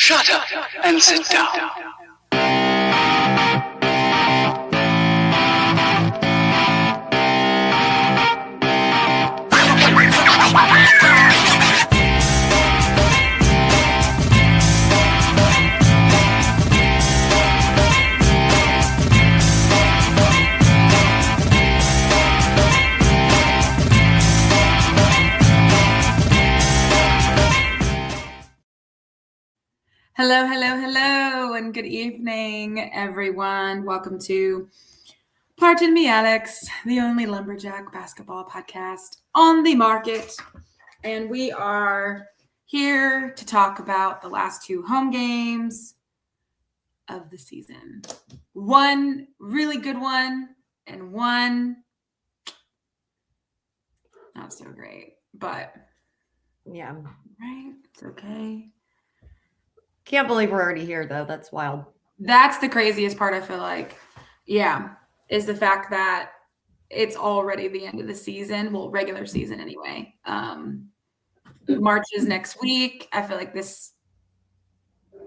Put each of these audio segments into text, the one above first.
Shut up and sit down. Hello, hello, hello, and good evening, everyone. Welcome to Pardon Me, Alex, the only lumberjack basketball podcast on the market. And we are here to talk about the last two home games of the season. One really good one and one not so great, but yeah, right, it's okay. Can't believe we're already here, though. That's wild. That's the craziest part, I feel like. Yeah, is the fact that it's already the end of the season. Well, regular season anyway. March is next week. I feel like this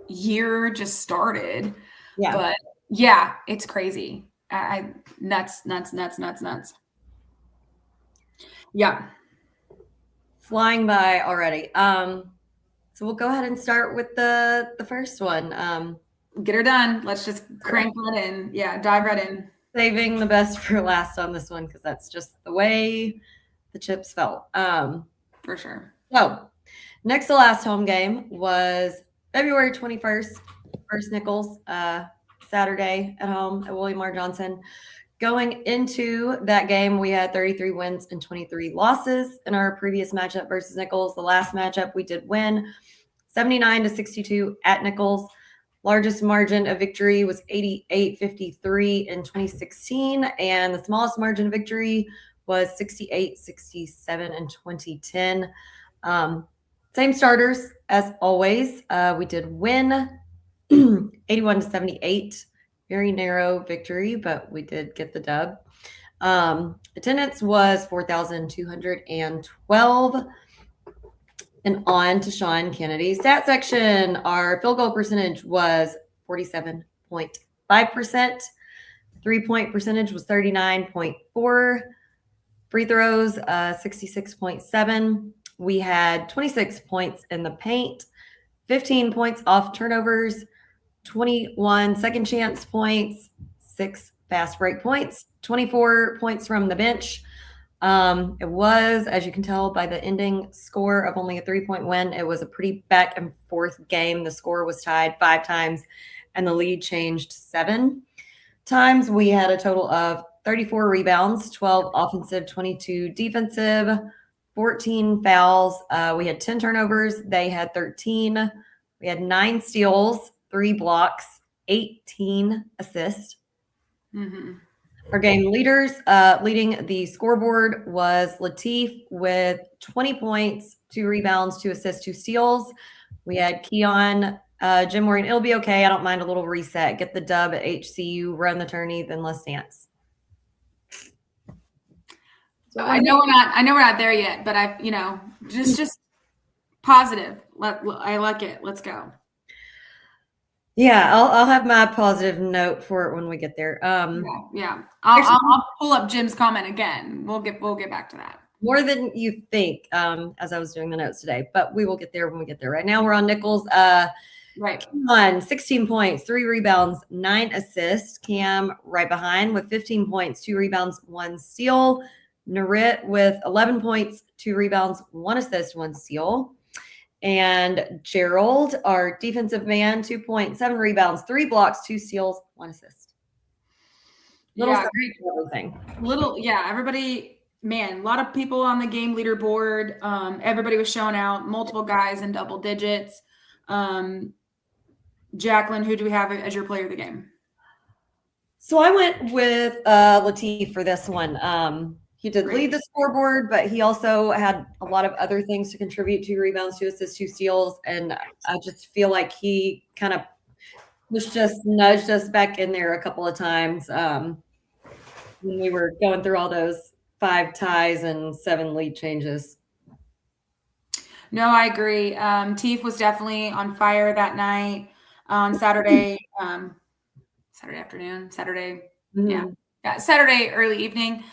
year just started. Yeah. But yeah, it's crazy. Nuts. Yeah. Flying by already. So we'll go ahead and start with the first one. Get her done. Let's just crank right in. Yeah, dive right in. Saving the best for last on this one because that's just the way the chips fell. For sure. So next to last home game was February 21st, First Nichols, Saturday at home at William R. Johnson. Going into that game, we had 33 wins and 23 losses in our previous matchup versus Nichols. The last matchup we did win 79-62 at Nichols. Largest margin of victory was 88-53 in 2016, and the smallest margin of victory was 68-67 in 2010. Same starters as always. We did win 81-78. Very narrow victory, but we did get the dub. Attendance was 4,212. And on to Sean Kennedy. Stat section, our field goal percentage was 47.5%. Three-point percentage was 39.4%. Free throws, 66.7%. We had 26 points in the paint, 15 points off turnovers, 21 second chance points, 6 fast break points, 24 points from the bench. It was, as you can tell by the ending score of only a 3-point win, it was a pretty back and forth game. The score was tied 5 times and the lead changed 7 times. We had a total of 34 rebounds, 12 offensive, 22 defensive, 14 fouls. We had 10 turnovers. They had 13. We had 9 steals, 3 blocks, 18 assists. Mm-hmm. Our game leaders, leading the scoreboard was Latif with 20 points, 2 rebounds, 2 assists, 2 steals. We had Keon, Jim Morgan. It'll be okay. I don't mind a little reset. Get the dub at HCU, run the tourney, then let's dance. So I know we're not there yet, but just positive. I like it. Let's go. Yeah, I'll have my positive note for it when we get there. Yeah. I'll pull up Jim's comment again. We'll get back to that. More than you think, as I was doing the notes today, but we will get there when we get there. Right now we're on Nichols. Right. Cam, 16 points, 3 rebounds, 9 assists. Cam right behind with 15 points, 2 rebounds, 1 steal. Narit with 11 points, 2 rebounds, 1 assist, 1 steal. And Gerald, our defensive man, 2 points, 7 rebounds, 3 blocks, 2 steals, 1 assist. Everything. Everybody, man, a lot of people on the game leaderboard. Everybody was showing out, multiple guys in double digits. Jacqueline, who do we have as your player of the game? So I went with Latif for this one. He did lead the scoreboard, but he also had a lot of other things to contribute: 2 rebounds, 2 assists, 2 steals. And I just feel like he kind of nudged us back in there a couple of times when we were going through all those 5 ties and 7 lead changes. No, I agree. Teef was definitely on fire that night on Saturday, Saturday afternoon, Saturday, yeah, Mhm. Saturday early evening.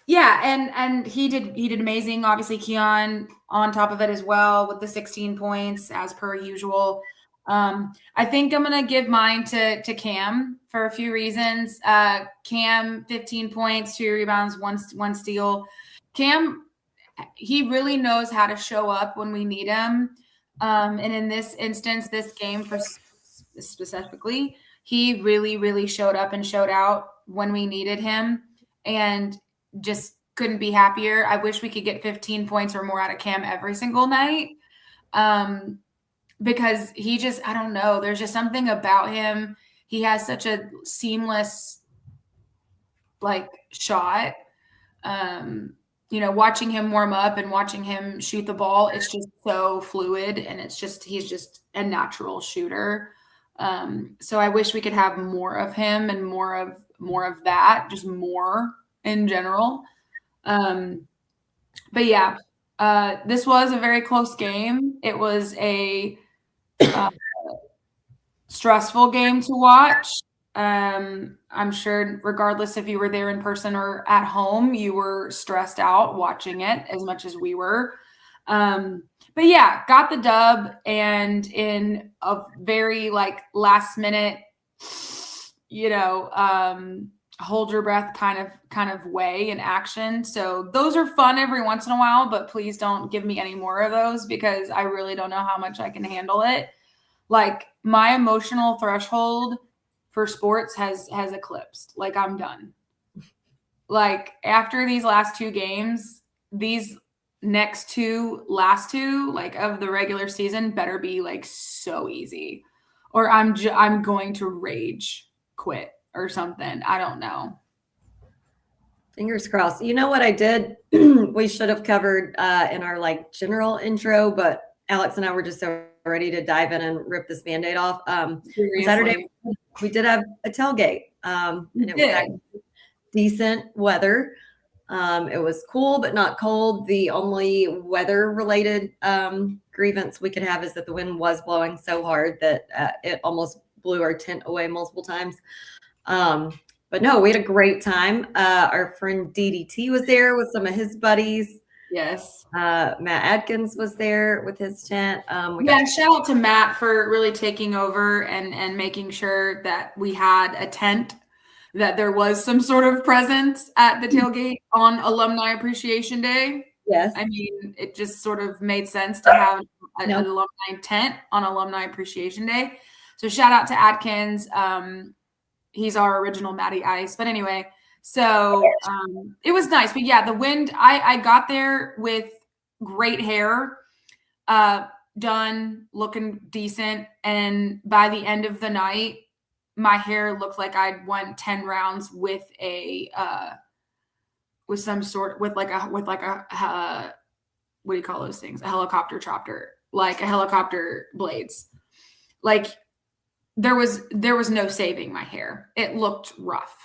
Yeah, and he did amazing. Obviously, Keon on top of it as well with the 16 points as per usual. I think I'm gonna give mine to Cam for a few reasons. Cam 15 points, 2 rebounds, one steal. Cam, he really knows how to show up when we need him. And in this instance, this game for specifically, he really, really showed up and showed out when we needed him, and just couldn't be happier. I wish we could get 15 points or more out of Cam every single night. Because he just, I don't know, there's just something about him. He has such a seamless like shot. Watching him warm up and watching him shoot the ball, it's just so fluid, and he's just a natural shooter. So I wish we could have more of him and more of that, just more in general. But yeah, this was a very close game. It was a stressful game to watch. I'm sure regardless if you were there in person or at home, you were stressed out watching it as much as we were. But yeah, got the dub, and in a very last minute, hold your breath kind of way in action. So those are fun every once in a while, but please don't give me any more of those because I really don't know how much I can handle it. Like my emotional threshold for sports has eclipsed. Like I'm done. Like after these last 2 games, these last two like of the regular season better be like so easy, or I'm going to rage quit or something. I don't know. Fingers crossed. You know what I did? We should have covered in our general intro, but Alex and I were just so ready to dive in and rip this Band-Aid off. Saturday, we did have a tailgate, and it was decent weather. It was cool, but not cold. The only weather-related grievance we could have is that the wind was blowing so hard that it almost blew our tent away multiple times. But no, we had a great time. Our friend DDT was there with some of his buddies. Yes. Matt Adkins was there with his tent. Shout out to Matt for really taking over and making sure that we had a tent, that there was some sort of presence at the tailgate on Alumni Appreciation Day. Yes. I mean, it just sort of made sense to have an alumni tent on Alumni Appreciation Day. So shout out to Adkins. He's our original Matty Ice. But anyway, so it was nice. But yeah, the wind, I got there with great hair, done, looking decent. And by the end of the night, my hair looked like I'd won 10 rounds with some sort, with a what do you call those things? A helicopter chopper, like a helicopter blades. Like there was no saving my hair. It looked rough.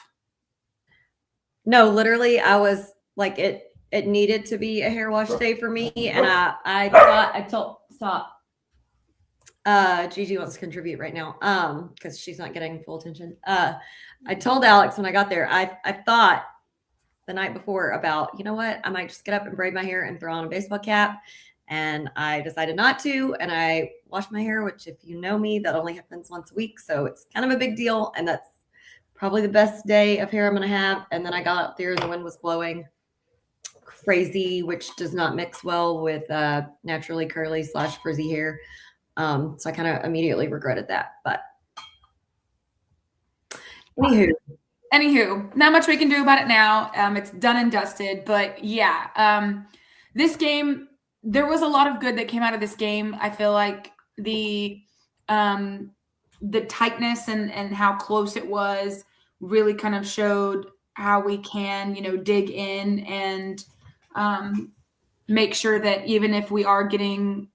No, literally I was like, it needed to be a hair wash day for me. And I told stop. Gigi wants to contribute right now because she's not getting full attention. I told Alex when I got there, I thought the night before about, you know what, I might just get up and braid my hair and throw on a baseball cap. And I decided not to. And I washed my hair, which if you know me, that only happens once a week. So it's kind of a big deal. And that's probably the best day of hair I'm going to have. And then I got up there and the wind was blowing crazy, which does not mix well with naturally curly / frizzy hair. So I kind of immediately regretted that. But Anywho, not much we can do about it now. It's done and dusted. But yeah, this game, there was a lot of good that came out of this game. I feel like the tightness and how close it was really kind of showed how we can, dig in and make sure that even if we are getting,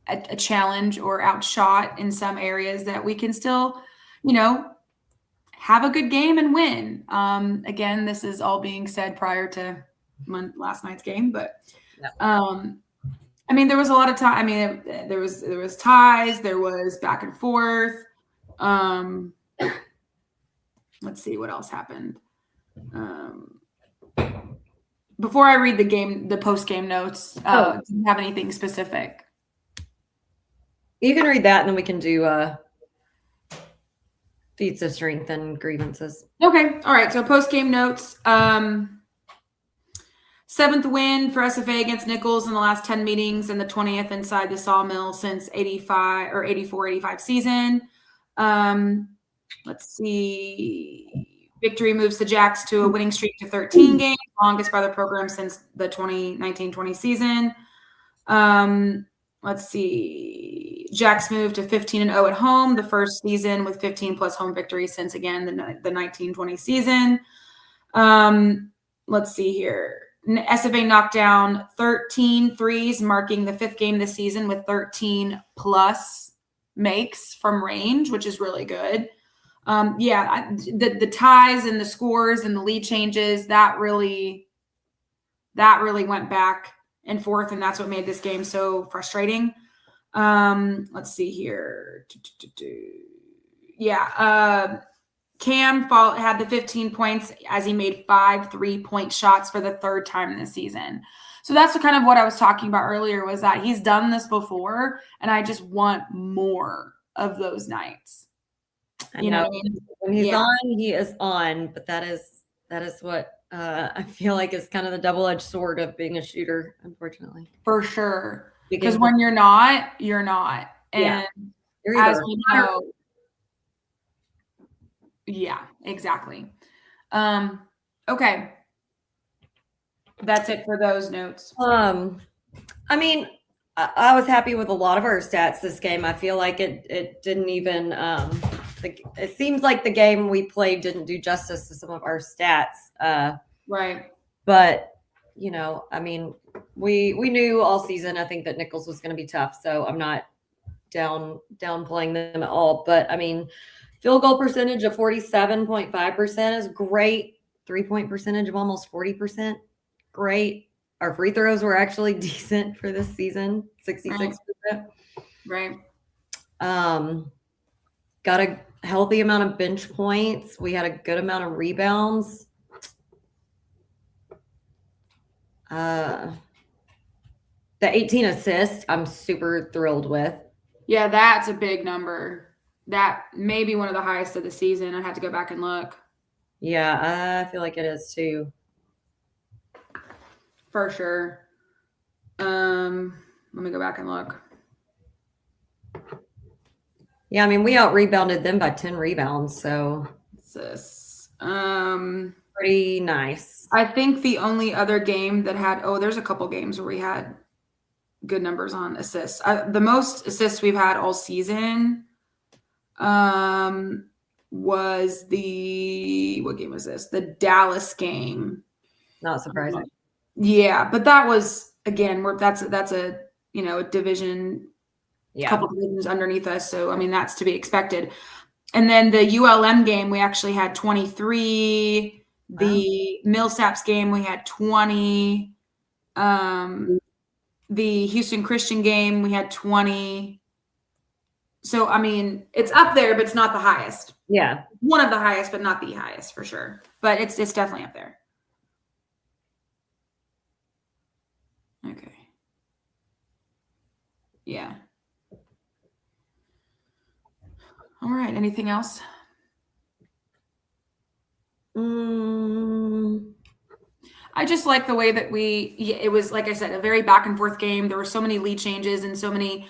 a challenge or outshot in some areas, that we can still, have a good game and win. Again, this is all being said prior to last night's game, but No. I mean, there was a lot of time. I mean, there was ties, there was back and forth. Let's see what else happened. Before I read the post-game notes, do you have anything specific? You can read that, and then we can do feats of strength and grievances. Okay. All right. So post-game notes. 7th win for SFA against Nichols in the last 10 meetings and the 20th inside the Sawmill since 84-85 season. Let's see. Victory moves the Jacks to a winning streak to 13 games, longest by the program since the 2019-20 season. Let's see. Jacks moved to 15-0 at home, the first season with 15 plus home victories since, again, the 19-20 season. Let's see here. SFA knocked down 13 threes, marking the 5th game this season with 13 plus makes from range, which is really good. The ties and the scores and the lead changes, that really went back and forth, and that's what made this game so frustrating. Let's see here. Cam had the 15 points as he made 5 3-point shots for the 3rd time this season. So that's kind of what I was talking about earlier, was that he's done this before, and I just want more of those nights. You know what I mean? When he's on, he is on, but that is what I feel like is kind of the double-edged sword of being a shooter, unfortunately. For sure. Because when you're not, you're not. And as we know, yeah, exactly. Okay. That's it for those notes. I mean, I was happy with a lot of our stats this game. I feel like it didn't even it seems like the game we played didn't do justice to some of our stats. Right. But, you know, I mean, we knew all season, I think, that Nichols was going to be tough. So I'm not downplaying them at all. But, I mean, field goal percentage of 47.5% is great. 3-point percentage of almost 40%. Great. Our free throws were actually decent for this season, 66%. Right. Got a healthy amount of bench points. We had a good amount of rebounds. The 18 assists, I'm super thrilled with. Yeah, that's a big number. That may be one of the highest of the season. I have to go back and look. Yeah, I feel like it is too. For sure. Let me go back and look. Yeah, I mean, we out-rebounded them by 10 rebounds, so what's this? Pretty nice. I think the only other game that had there's a couple games where we had good numbers on assists. The most assists we've had all season was what game was this? The Dallas game. Not surprising. Yeah, but that was, again, that's a a division, couple divisions underneath us. So I mean, that's to be expected. And then the ULM game, we actually had 23. Wow. The Millsaps game, we had 20. The Houston Christian game, we had 20. So I mean, it's up there, but it's not the highest. Yeah, one of the highest, but not the highest for sure. But it's definitely up there. Okay. Yeah. All right. Anything else? I just like the way that it was, like I said, a very back and forth game. There were so many lead changes and so many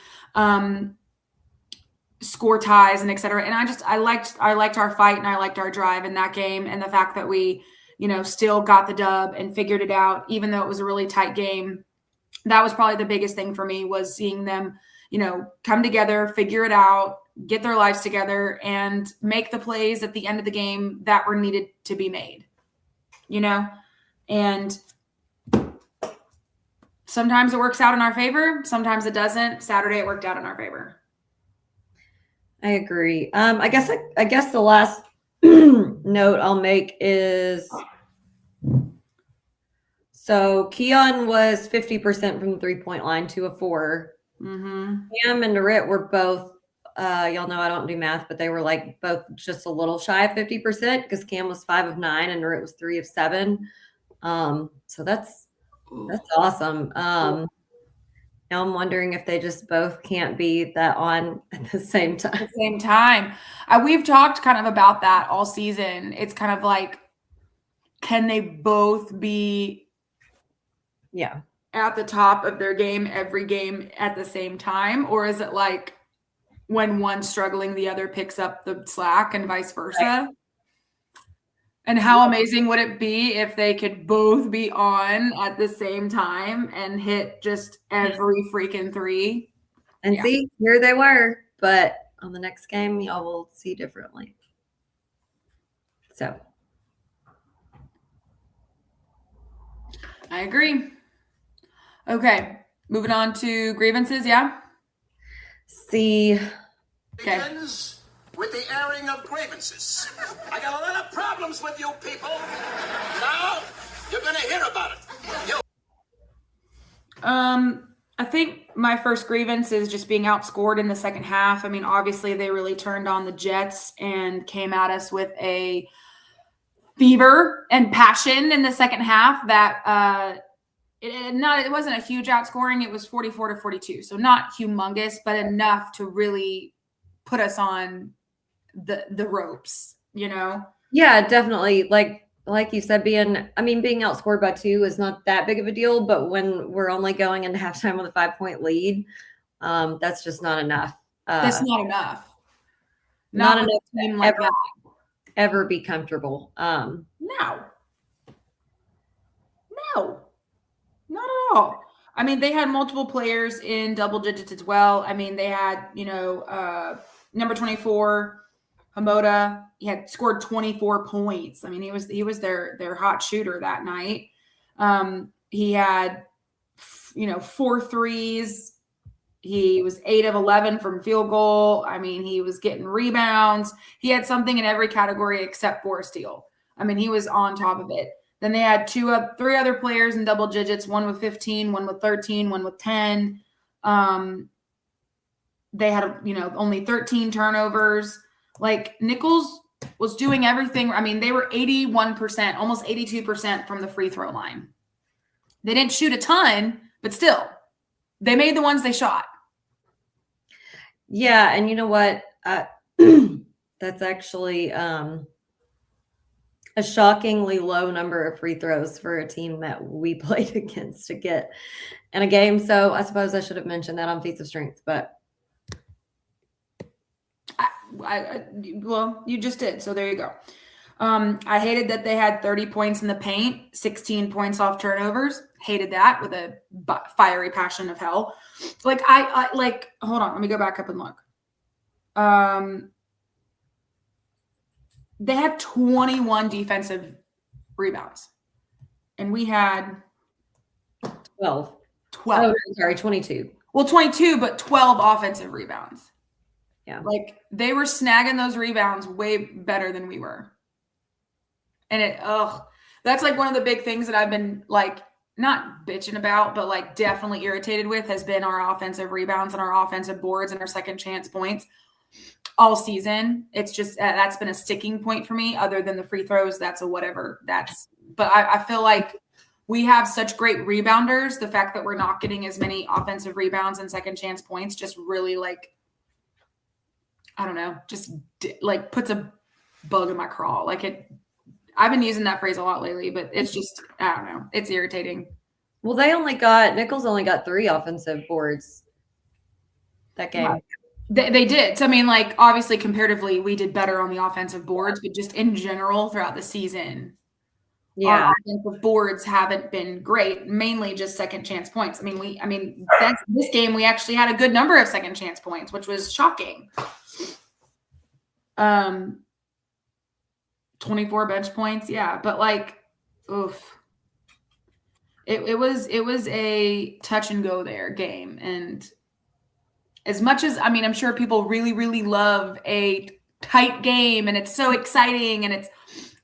score ties and et cetera. And I liked our fight and I liked our drive in that game, and the fact that we, still got the dub and figured it out, even though it was a really tight game. That was probably the biggest thing for me, was seeing them, come together, figure it out, get their lives together, and make the plays at the end of the game that were needed to be made, and sometimes it works out in our favor. Sometimes it doesn't. Saturday, it worked out in our favor. I agree. I guess the last note I'll make is, So Keon was 50% from the 3-point line to a 4. Mm-hmm. Cam and Narit were both, y'all know I don't do math, but they were like both just a little shy of 50% because Cam was 5 of 9 and Narit was 3 of 7. So that's awesome. Now I'm wondering if they just both can't be that on at the same time. At the same time. We've talked kind of about that all season. It's kind of like, can they both be at the top of their game every game at the same time? Or is it like when one's struggling, the other picks up the slack and vice versa? Right. And how amazing would it be if they could both be on at the same time and hit just every freaking 3? And see, here they were. But on the next game, y'all will see differently. So. I agree. Okay, moving on to grievances, yeah? See. Begins with the airing of grievances. I got a lot of problems with you people. Now, you're going to hear about it. I think my first grievance is just being outscored in the second half. I mean, obviously they really turned on the Jets and came at us with a fever and passion in the second half that it wasn't a huge outscoring. It was 44-42. So not humongous, but enough to really put us on the ropes, you know? Yeah, definitely. Like you said, being outscored by 2 is not that big of a deal, but when we're only going into halftime with a 5-point lead, that's just not enough. That's not enough. Not enough to like ever be comfortable. No, not at all. I mean, they had multiple players in double digits as well. I mean, they had, number 24, Hamoda. He had scored 24 points. I mean, he was their hot shooter that night. He had, 4 threes. He was 8 of 11 from field goal. I mean, he was getting rebounds. He had something in every category except for a steal. I mean, he was on top of it. Then they had 3 other players in double digits, one with 15, one with 13, one with 10. They had, only 13 turnovers. Like, Nichols was doing everything. I mean, they were 81%, almost 82% from the free throw line. They didn't shoot a ton, but still, they made the ones they shot. Yeah, and you know what? That's actually a shockingly low number of free throws for a team that we played against to get in a game. So I suppose I should have mentioned that on feats of strength, but well, you just did. So there you go. I hated that they had 30 points in the paint, 16 points off turnovers. Hated that with a fiery passion of hell. Like, hold on, let me go back up and look. They had 21 defensive rebounds, and we had 12. Oh, sorry, 22. Well, 22, but 12 offensive rebounds. Yeah. Like, they were snagging those rebounds way better than we were. And that's like one of the big things that I've been like, not bitching about, but like definitely irritated with has been our offensive rebounds and our offensive boards and our second chance points all season. It's just, that's been a sticking point for me. Other than the free throws, that's a whatever. But I feel like we have such great rebounders. The fact that we're not getting as many offensive rebounds and second chance points just really, like, I don't know, just like puts a bug in my craw. I've been using that phrase a lot lately, but it's just, I don't know, it's irritating. Well, Nichols only got 3 offensive boards that game. They did. So, I mean, like, obviously, comparatively, we did better on the offensive boards, but just in general throughout the season, our offensive boards haven't been great, mainly just second chance points. This game, we actually had a good number of second chance points, which was shocking. 24 bench points. Yeah. But like, oof. It was a touch and go there game. And as much as, I'm sure people really, really love a tight game and it's so exciting and it's,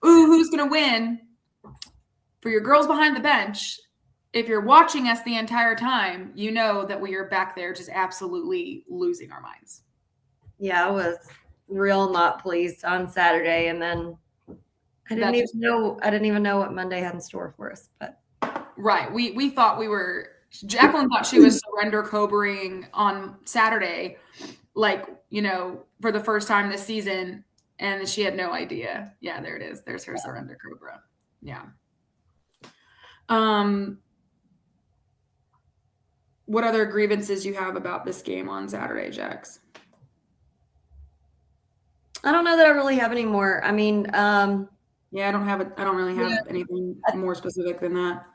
ooh, who's going to win? For your girls behind the bench, if you're watching us the entire time, you know that we are back there just absolutely losing our minds. Yeah, I was real not pleased on Saturday, and then I didn't even know what Monday had in store for us. But right, we thought Jacqueline thought she was surrender cobering on Saturday, like, for the first time this season, and she had no idea. Yeah, there it is. There's her surrender cobra. Yeah. What other grievances you have about this game on Saturday, Jax? I don't know that I really have any more. I mean, yeah, I don't really have anything more specific than that.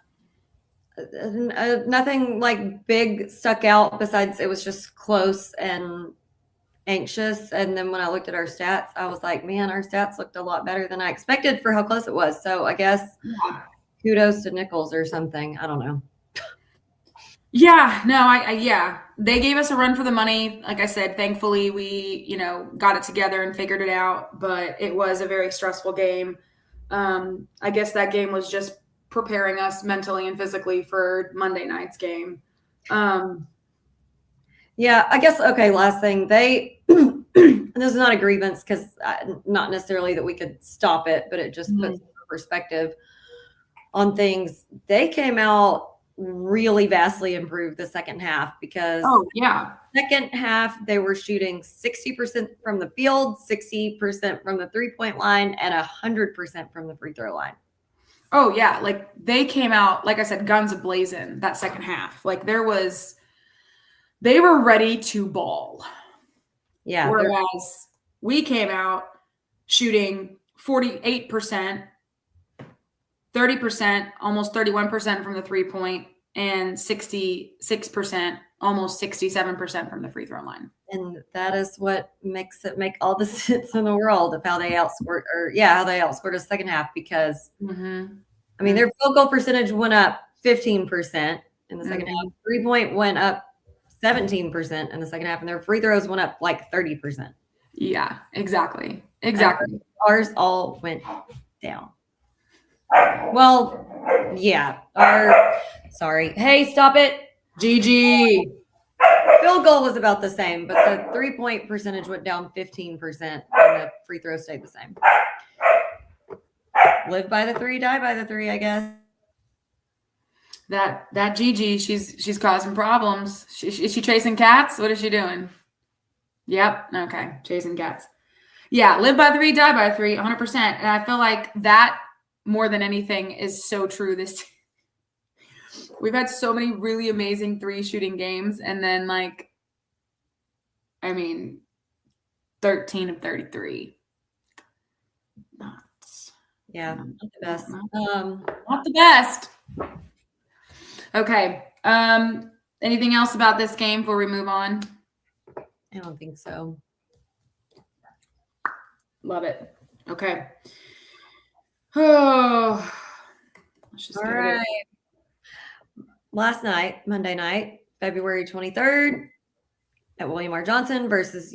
Nothing like big stuck out besides it was just close and anxious. And then when I looked at our stats, I was like, man, our stats looked a lot better than I expected for how close it was. So I guess kudos to Nichols or something. I don't know. Yeah, no, yeah, they gave us a run for the money. Like I said, thankfully we, got it together and figured it out, but it was a very stressful game. I guess that game was just preparing us mentally and physically for Monday night's game. Yeah, I guess, okay, last thing, this is not a grievance because not necessarily that we could stop it, but it just puts perspective on things. They came out really vastly improved the second half because second half they were shooting 60% from the field, 60% from the 3-point line, and 100% from the free throw line. Oh yeah, like they came out, like I said, guns a-blazing that second half. Like they were ready to ball. Yeah. Whereas we came out shooting 48%, 30%, almost 31% from the 3-point, and 66%, almost 67% from the free throw line. And that is what makes it make all the sense in the world of how they outscored, how they outscored us second half because, I mean, their field goal percentage went up 15% in the second half. 3-point went up 17% in the second half, and their free throws went up like 30%. Yeah, exactly. Ours all went down. Well, yeah. Sorry. Hey, stop it. GG. Field goal was about the same, but the 3-point percentage went down 15% and the free throw stayed the same. Live by the 3, die by the 3, I guess. That GG, she's causing problems. Is she chasing cats? What is she doing? Yep. Okay. Chasing cats. Yeah. Live by 3, die by 3, 100%. And I feel like that more than anything is so true this we've had so many really amazing 3 shooting games, and then 13 of 33. Not the best. Not the best. Okay. Anything else about this game before we move on? I don't think so. Love it. Okay. Oh, let's just all right. Last night, Monday night, February 23rd, at William R. Johnson versus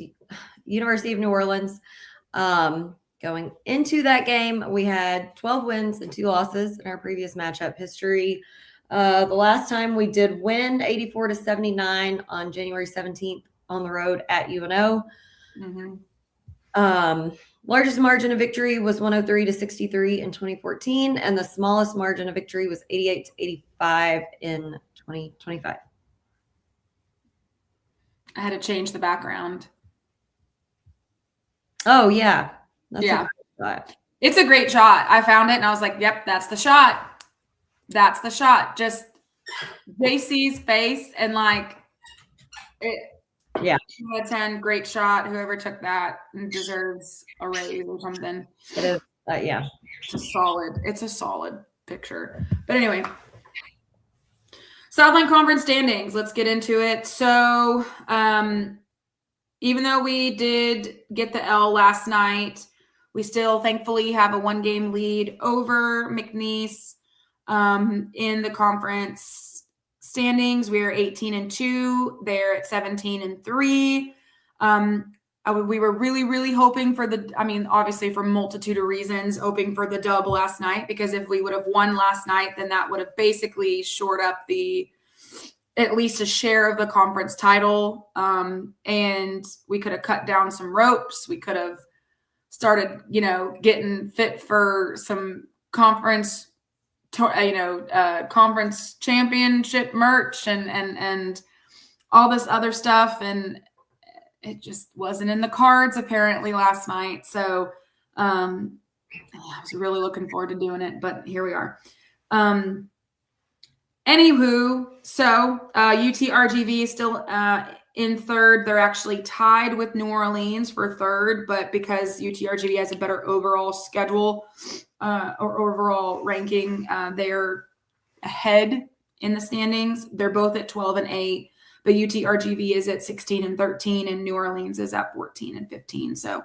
University of New Orleans. Going into that game, we had 12 wins and 2 losses in our previous matchup history. The last time we did win 84-79 on January 17th on the road at UNO. Largest margin of victory was 103-63 in 2014, and the smallest margin of victory was 88-85 in 2025. I had to change the background. Oh, yeah. It's a great shot. I found it, and I was like, yep, that's the shot. That's the shot. Just JC's face and it. Yeah. 2 out of 10, great shot. Whoever took that deserves a raise or something. It is, yeah. It's a solid picture. But anyway, Southland Conference standings. Let's get into it. So, even though we did get the L last night, we still thankfully have a 1-game lead over McNeese in the conference standings. We are 18-2. They're at 17-3. we were really, really hoping for obviously for a multitude of reasons, hoping for the dub last night, because if we would have won last night, then that would have basically shored up at least a share of the conference title. And we could have cut down some ropes. We could have started, getting fit for some conference championship merch and all this other stuff. And it just wasn't in the cards apparently last night. So I was really looking forward to doing it, but here we are. Anywho, so UTRGV is still in third. They're actually tied with New Orleans for third, but because UTRGV has a better overall schedule or overall ranking, they're ahead in the standings. They're both at 12 and 8, but UTRGV is at 16 and 13, and New Orleans is at 14 and 15. So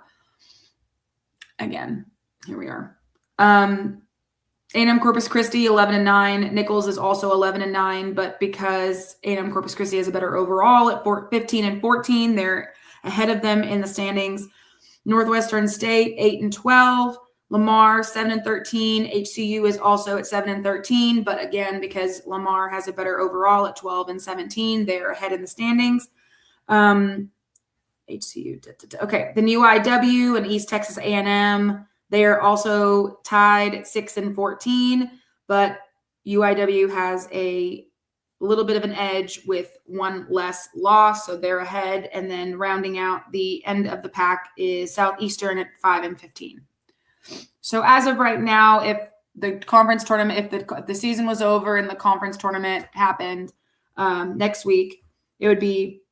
again, here we are. A&M Corpus Christi 11 and 9. Nichols is also 11 and 9, but because A&M Corpus Christi has a better overall at 15 and 14, they're ahead of them in the standings. Northwestern State 8 and 12. Lamar 7 and 13. HCU is also at 7 and 13, but again, because Lamar has a better overall at 12 and 17, they're ahead in the standings. HCU. Okay, then UIW and East Texas A&M. They are also tied at 6 and 14, but UIW has a little bit of an edge with one less loss, so they're ahead. And then rounding out the end of the pack is Southeastern at 5 and 15. So as of right now, if the conference tournament, if the season was over and the conference tournament happened next week, it would be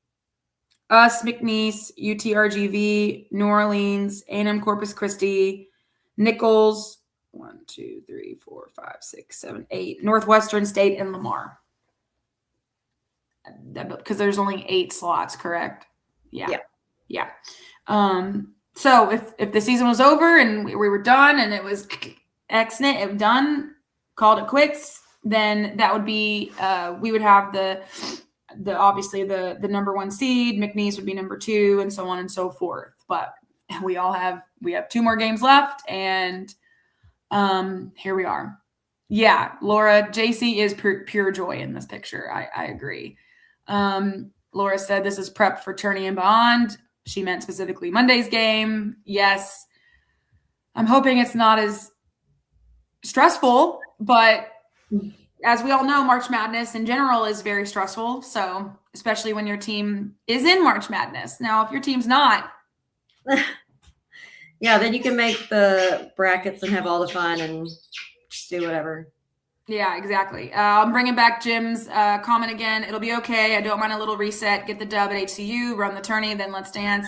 us, McNeese, UTRGV, New Orleans, A&M Corpus Christi, Nichols, 1, 2, 3, 4, 5, 6, 7, 8, Northwestern State, and Lamar. Because there's only 8 slots, correct? Yeah. So if the season was over and we were done and it was done, called it quits, then that would be we would have the obviously the number 1 seed. McNeese would be number 2, and so on and so forth. But we have 2 more games left, and here we are. Yeah, Laura, JC is pure joy in this picture. I agree. Laura said this is prep for tourney and beyond. She meant specifically Monday's game. Yes, I'm hoping it's not as stressful, but as we all know, March Madness in general is very stressful. So especially when your team is in March Madness. Now, if your team's not, yeah, then you can make the brackets and have all the fun and just do whatever. Yeah, exactly. I'm bringing back Jim's comment again. It'll be okay. I don't mind a little reset. Get the dub at HCU, run the tourney, then let's dance.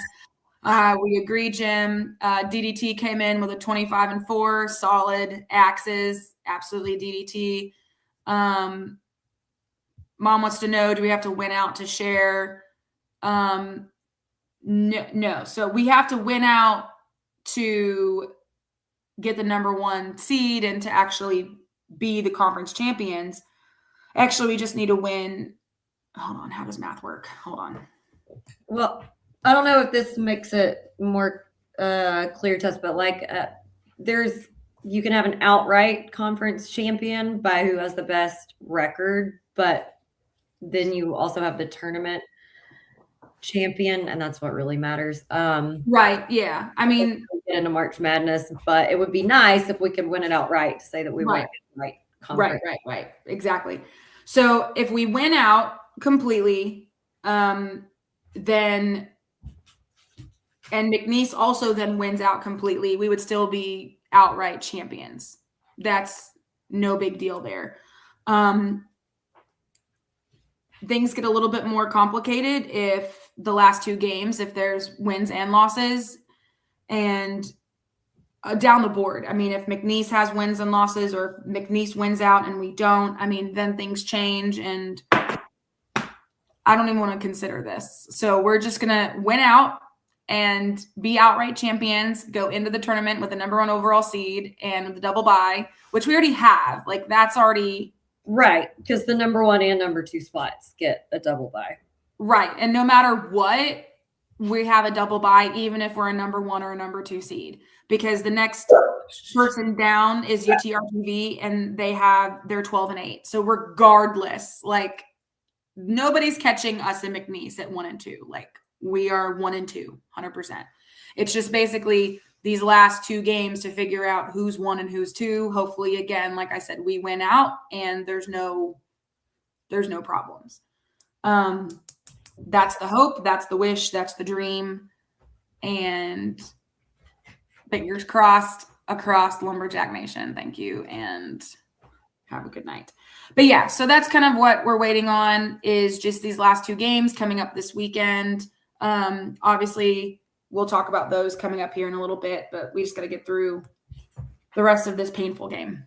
We agree, Jim. DDT came in with a 25 and 4, solid axes, absolutely DDT. Mom wants to know, do we have to win out to share? No. So we have to win out to get the number 1 seed and to actually be the conference champions. Actually, we just need to win. Hold on. How does math work? Hold on. Well, I don't know if this makes it more clear to us, but you can have an outright conference champion by who has the best record, but then you also have the tournament champion, and that's what really matters. Right. Yeah. I mean, get into March Madness, but it would be nice if we could win it outright to say that we won right. Right. Exactly. So if we win out completely, then and McNeese also then wins out completely, we would still be outright champions. That's no big deal there. Things get a little bit more complicated if the last 2 games, if there's wins and losses and down the board. I mean, if McNeese has wins and losses, or if McNeese wins out and we don't, I mean, then things change, and I don't even want to consider this. So we're just going to win out and be outright champions, go into the tournament with the number 1 overall seed and the double bye, which we already have. Like, that's already right, because the number 1 and number 2 spots get a double bye. Right. And no matter what, we have a double bye, even if we're a number 1 or a number 2 seed, because the next person down is UTRGV and they're 12-8. So regardless, like nobody's catching us and McNeese at 1 and 2. Like we are 1 and 2, 100%. It's just basically these last 2 games to figure out who's 1 and who's 2. Hopefully, again, like I said, we win out and there's no problems. That's the hope, that's the wish, that's the dream, and fingers crossed across Lumberjack Nation. Thank you and have a good night. But yeah, so that's kind of what we're waiting on, is just these last 2 games coming up this weekend. Obviously, we'll talk about those coming up here in a little bit, but we just got to get through the rest of this painful game.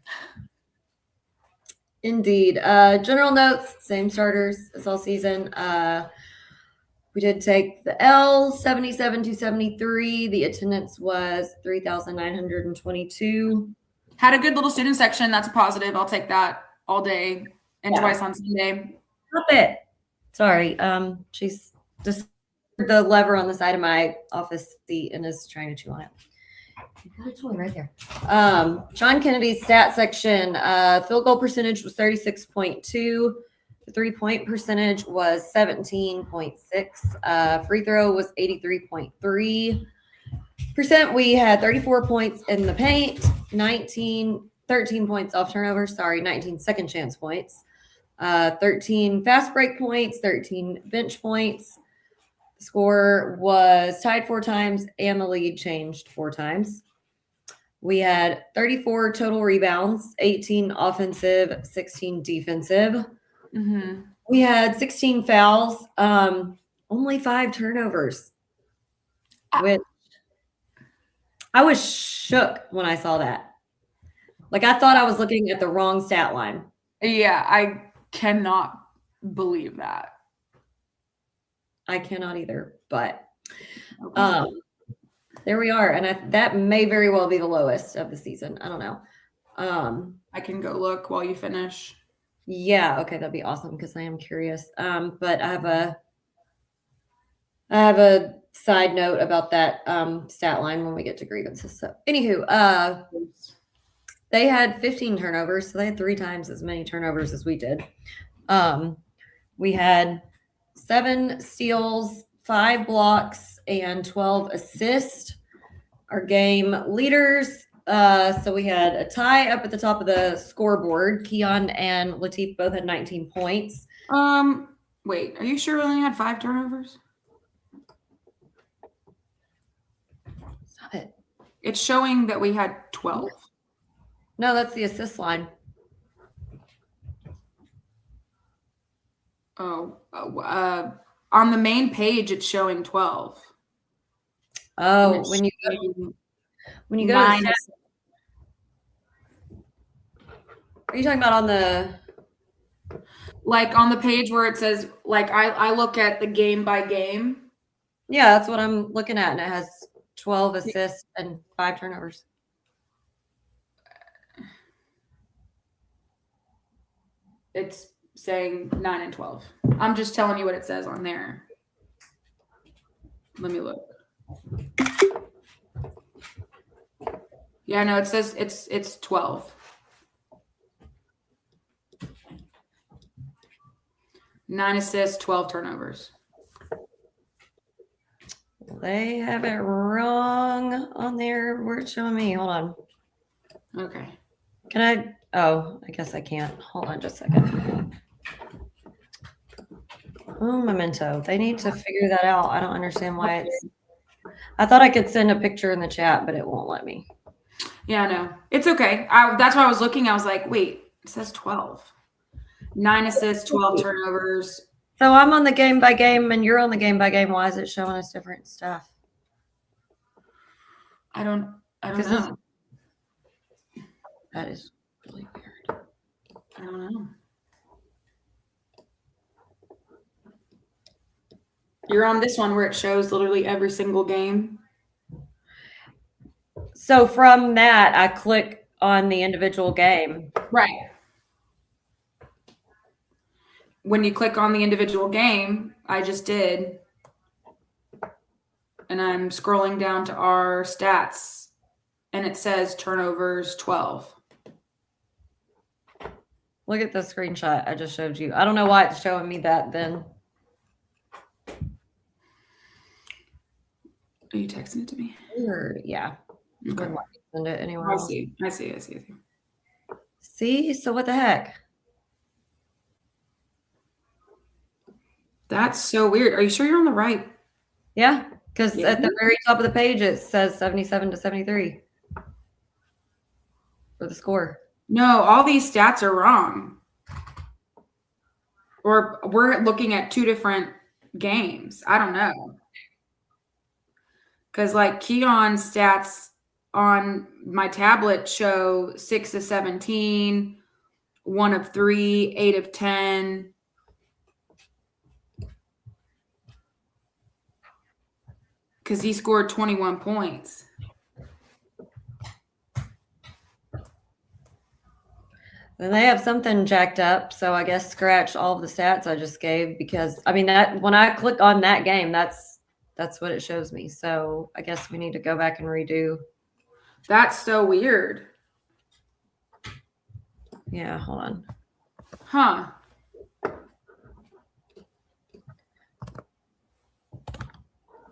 Indeed. General notes, same starters as all season. We did take the L, 77-73. The attendance was 3,922. Had a good little student section. That's a positive. I'll take that all day and twice on Sunday. Stop it. Sorry. She's just the lever on the side of my office seat and is trying to chew on it. Got a toy right there. Sean Kennedy's stat section, field goal percentage was 36.2. The 3-point percentage was 17.6. Free throw was 83.3%. We had 34 points in the paint, 13 points off turnover. 19 second chance points, 13 fast break points, 13 bench points. The score was tied 4 times and the lead changed 4 times. We had 34 total rebounds, 18 offensive, 16 defensive. Mm-hmm. We had 16 fouls, only 5 turnovers. Which I was shook when I saw that. Like I thought I was looking at the wrong stat line. Yeah, I cannot believe that. I cannot either, but there we are. And that may very well be the lowest of the season. I don't know. I can go look while you finish. Yeah, okay, that'd be awesome because I am curious. But I have a side note about that stat line when we get to grievances. So anywho, they had 15 turnovers, so they had 3 times as many turnovers as we did. We had 7 steals, 5 blocks, and 12 assists. Our game leaders. So we had a tie up at the top of the scoreboard. Keon and Latif both had 19 points. Wait, are you sure we only had 5 turnovers? Stop it. It's showing that we had 12. No, that's the assist line. On the main page, it's showing 12. Oh, when you go to the stat, are you talking about on the page where it says, like, I look at the game by game. Yeah, that's what I'm looking at, and it has 12 assists and 5 turnovers. It's saying 9 and 12. I'm just telling you what it says on there. Let me look. Yeah, no, it says it's 12. 9 assists, 12 turnovers. They have it wrong on there. Where it's showing me. Hold on. Okay. Can I? Oh, I guess I can't. Hold on just a second. Oh, Memento. They need to figure that out. I don't understand why it's. I thought I could send a picture in the chat, but it won't let me. Yeah, no, it's okay. That's why I was looking. I was like, wait, it says 12. 9 assists, 12 turnovers. So I'm on the game by game and you're on the game by game. Why is it showing us different stuff? I don't know. That is really weird. I don't know. You're on this one where it shows literally every single game. So from that, I click on the individual game. Right. When you click on the individual game, I just did. and I'm scrolling down to our stats, and it says turnovers 12. Look at the screenshot I just showed you. I don't know why it's showing me that then. Are you texting it to me? Weird. Yeah. Okay. Wouldn't want me to send it anywhere I else. see. See? So what the heck? That's so weird. Are you sure you're on the right? Yeah. Because Yeah. at the very top of the page, it says 77 to 73 for the score. No, all these stats are wrong. Or we're looking at two different games. I don't know. Because like Keon's stats on my tablet show 6 of 17, 1 of 3, 8 of 10. Because he scored 21 points. Then they have something jacked up, so I guess scratch all of the stats I just gave because I mean that when I click on that game, that's what it shows me. So I guess we need to go back and redo. That's so weird. Yeah, hold on. Huh.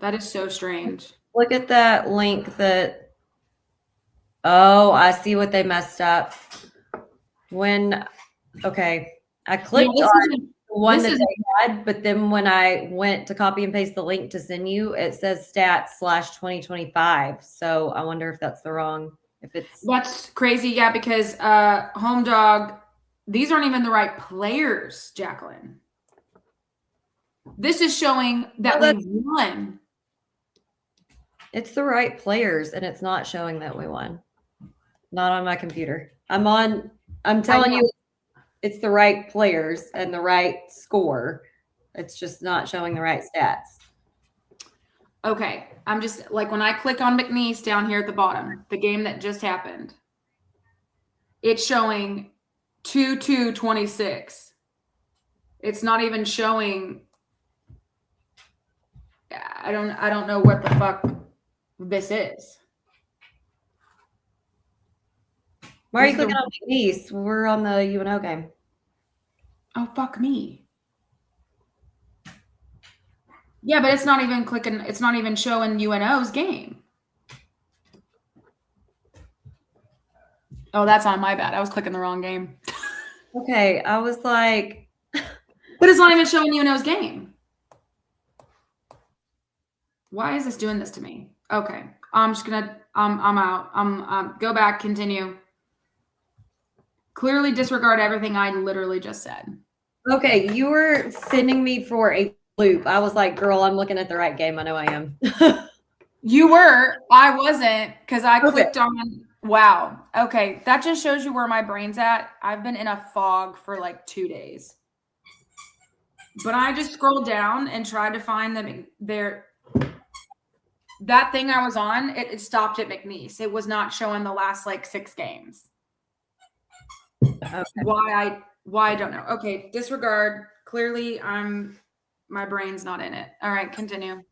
That is so strange. Look at that link that. Oh, I see what they messed up. Okay, I clicked Yeah, on the one this that is- they had, but then when I went to copy and paste the link to send you, it says stats/2025. So I wonder if that's the wrong. If it's That's crazy. Yeah, because Home Dog, these aren't even the right players, Jacqueline. This is showing that No, we won. it's the right players, and it's not showing that we won. Not on my computer. I'm telling you, it's the right players and the right score. It's just not showing the right stats. Okay. I'm just like when I click on McNeese down here at the bottom, the game that just happened, it's showing 2-2-26. It's not even showing. I don't know what the fuck this is. Why are you Who's the- clicking on McNeese? We're on the UNO game. Oh, fuck me. Yeah, but it's not even clicking. It's not even showing UNO's game. Oh, that's on my bad. I was clicking the wrong game. Okay, I was like, But it's not even showing UNO's game. Why is this doing this to me? Okay. I'm just gonna I'm out. Go back, continue. Clearly disregard everything I literally just said. okay, you were sending me for a loop. I was like, girl, I'm looking at the right game. I know I am. You were, I wasn't, because I Okay. clicked on wow. Okay. That just shows you where my brain's at. I've been in a fog for like 2 days. But I just scrolled down and tried to find them there. That thing I was on, it stopped at McNeese. It was not showing the last like 6 games. Okay. Why I don't know. Okay, disregard. Clearly my brain's not in it. All right, continue.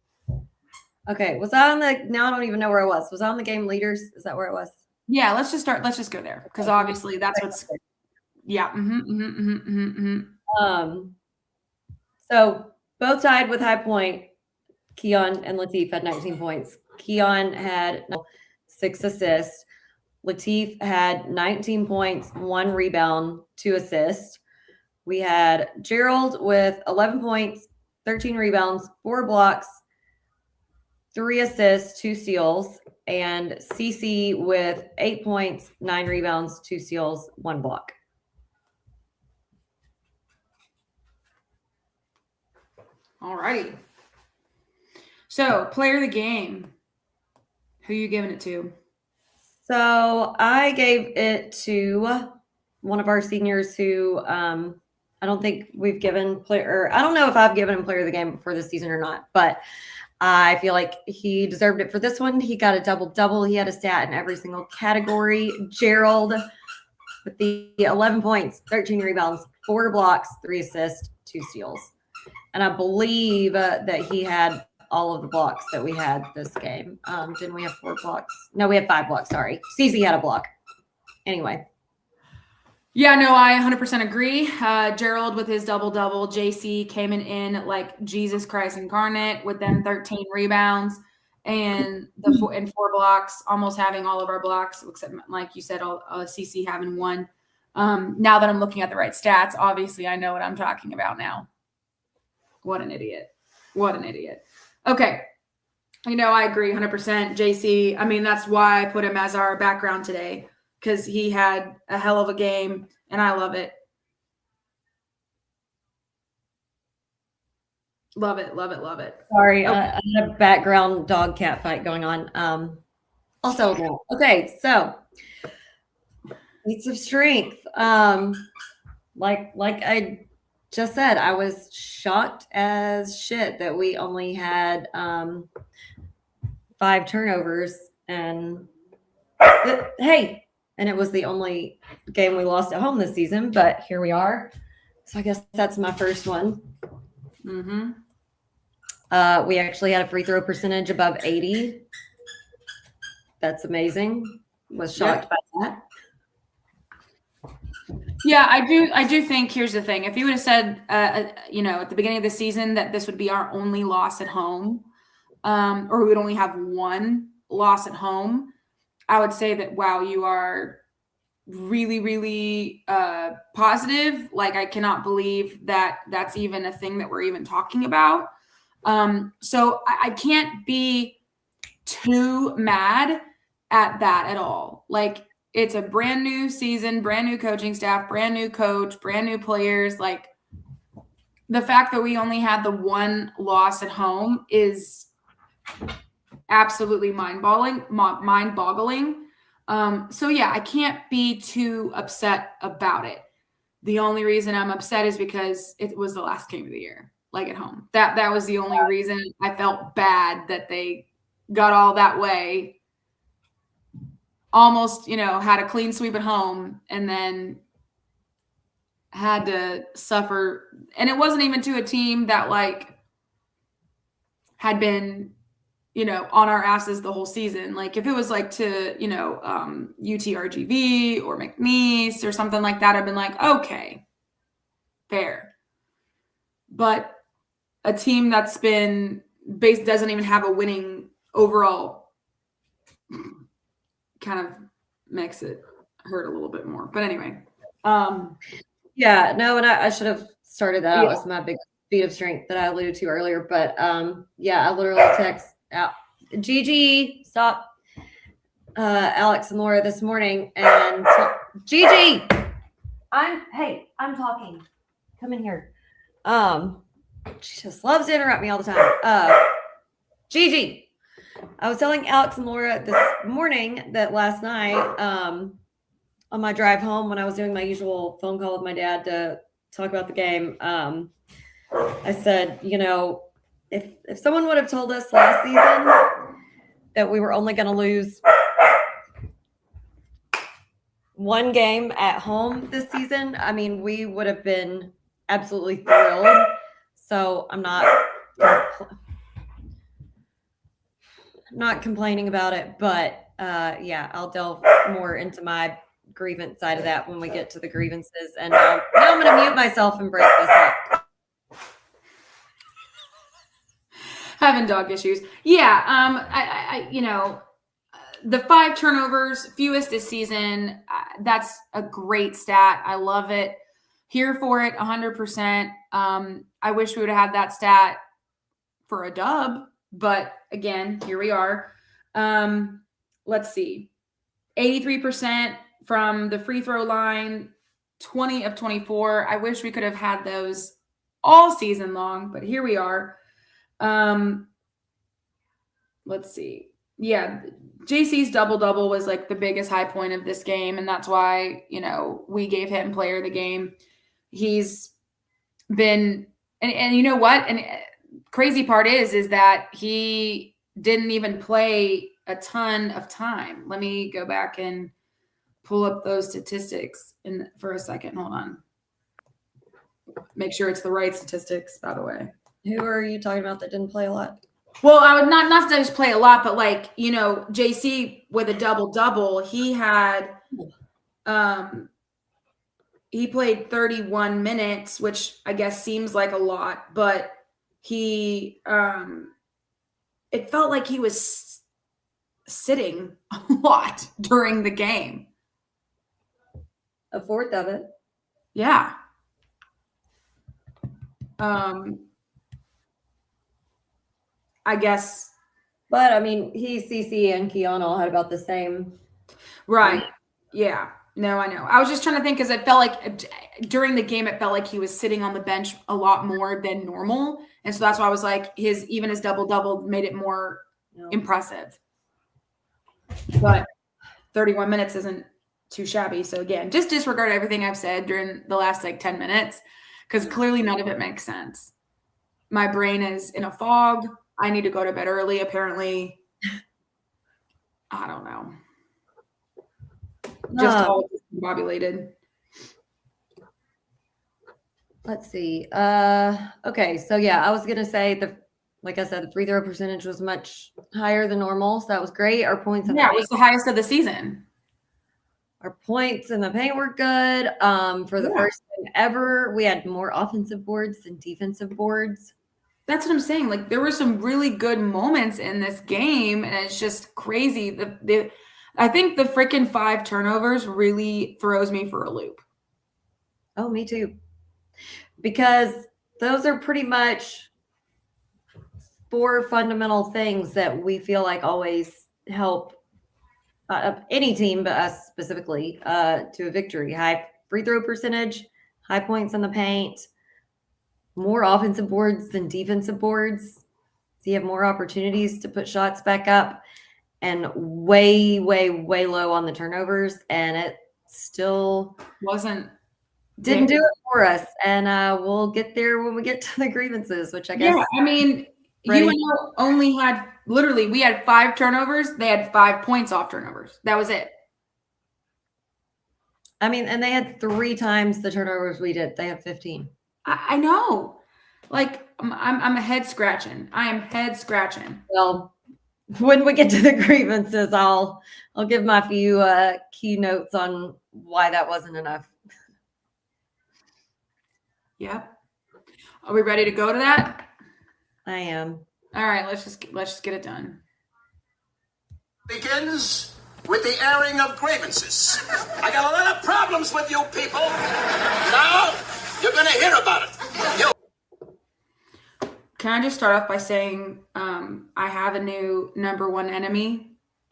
Okay, was I on the? Now I don't even know where I was. Was I on the game leaders? Is that where it was? Yeah, let's just go there because obviously that's what's yeah. So both tied with high point. Keon and Latif had 19 points. Keon had 6 assists. Latif had 19 points, 1 rebound, 2 assists. We had Gerald with 11 points, 13 rebounds, 4 blocks, 3 assists, 2 steals, and CC with 8 points, 9 rebounds, 2 steals, 1 block. All righty. So, player of the game. Who you giving it to? So I gave it to one of our seniors who I don't think we've given player. I don't know if I've given him player of the game before this season or not, but I feel like he deserved it for this one. He got a double-double. He had a stat in every single category. Gerald with the 11 points, 13 rebounds, 4 blocks, 3 assists, 2 steals. And I believe that he had all of the blocks that we had this game. Didn't we have 4 blocks? No, we had 5 blocks. Sorry. CZ had a block. Anyway. Yeah, no, I 100% agree. Gerald with his double-double. JC came in like Jesus Christ incarnate with them 13 rebounds and the 4 blocks, almost having all of our blocks, except like you said, CC having 1. Now that I'm looking at the right stats, obviously I know what I'm talking about now. What an idiot. What an idiot. Okay. I agree 100%. JC, I mean, that's why I put him as our background today, because he had a hell of a game, and I love it. Love it, love it, love it. Sorry, I had a background dog cat fight going on. Okay, so feats of strength. Like I just said, I was shocked as shit that we only had 5 turnovers, and hey, and it was the only game we lost at home this season, but here we are. So I guess that's my first one. Mm-hmm. We actually had a free throw percentage above 80. That's amazing. Was shocked by that. Yeah, I do think, here's the thing. If you would have said, at the beginning of the season that this would be our only loss at home, or we would only have 1 loss at home, I would say that, wow, you are really, really positive. Like, I cannot believe that that's even a thing that we're even talking about. So I can't be too mad at that at all. Like, it's a brand new season, brand new coaching staff, brand new coach, brand new players. Like, the fact that we only had the 1 loss at home is absolutely mind-boggling. So yeah, I can't be too upset about it. The only reason I'm upset is because it was the last game of the year, like at home. That was the only reason I felt bad that they got all that way. Almost, had a clean sweep at home and then had to suffer. And it wasn't even to a team that like had been, on our asses the whole season. Like if it was like to, UTRGV or McNeese or something like that, I've been like, okay, fair. But a team that's been based doesn't even have a winning overall kind of makes it hurt a little bit more. But anyway. Yeah, no, and I should have started that out with my big feat of strength that I alluded to earlier. But I literally text out Gigi, stop, Alex and Laura this morning, and Gigi, I'm talking. Come in here. She just loves to interrupt me all the time. Gigi, I was telling Alex and Laura this morning that last night, on my drive home when I was doing my usual phone call with my dad to talk about the game, I said, if someone would have told us last season that we were only going to lose 1 game at home this season, I mean, we would have been absolutely thrilled. So I'm not complaining about it, but I'll delve more into my grievance side of that when we get to the grievances. And now I'm going to mute myself and break this up. Having dog issues. Yeah. The 5 turnovers, fewest this season. That's a great stat. I love it. Here for it 100%. I wish we would have had that stat for a dub, but again, here we are. Let's see. 83% from the free throw line, 20 of 24. I wish we could have had those all season long, but here we are. Let's see. Yeah, JC's double-double was like the biggest high point of this game, and that's why, we gave him player of the game. He's been and you know what? And crazy part is that he didn't even play a ton of time. Let me go back and pull up those statistics for a second. Hold on. Make sure it's the right statistics, by the way. Who are you talking about that didn't play a lot? Well, I would not to just play a lot, but like, JC with a double, he had he played 31 minutes, which I guess seems like a lot, but he it felt like he was sitting a lot during the game. A fourth of it. Yeah. I guess. But I mean, he, CC, and Keon all had about the same. Right. Yeah. No, I know. I was just trying to think because it felt like during the game, it felt like he was sitting on the bench a lot more than normal. And so that's why I was like, his double made it more impressive. But 31 minutes isn't too shabby. So again, just disregard everything I've said during the last like 10 minutes because clearly none of it makes sense. My brain is in a fog. I need to go to bed early, apparently. I don't know. Just all discombobulated. Let's see. Okay, so yeah, I was gonna say like I said, the free throw percentage was much higher than normal, so that was great. Our points in it was the highest of the season. Our points in the paint were good. For the first time ever, we had more offensive boards than defensive boards. That's what I'm saying. Like there were some really good moments in this game, and it's just crazy. I think the freaking 5 turnovers really throws me for a loop. Oh, me too. Because those are pretty much 4 fundamental things that we feel like always help any team, but us specifically, to a victory. High free throw percentage, high points in the paint, more offensive boards than defensive boards. So you have more opportunities to put shots back up, and way, way, way low on the turnovers. And it still didn't do it for us. And we'll get there when we get to the grievances, which I guess. Yeah, I mean, UNO only had we had 5 turnovers. They had 5 points off turnovers. That was it. I mean, and they had 3 times the turnovers we did. They have 15. I know. Like I'm head scratching. I am head scratching. Well, when we get to the grievances, I'll give my few key notes on why that wasn't enough. Yep. Are we ready to go to that? I am. All right, let's just get it done. Begins with the airing of grievances. I got a lot of problems with you people. Now you're going to hear about it. Can I just start off by saying I have a new number 1 enemy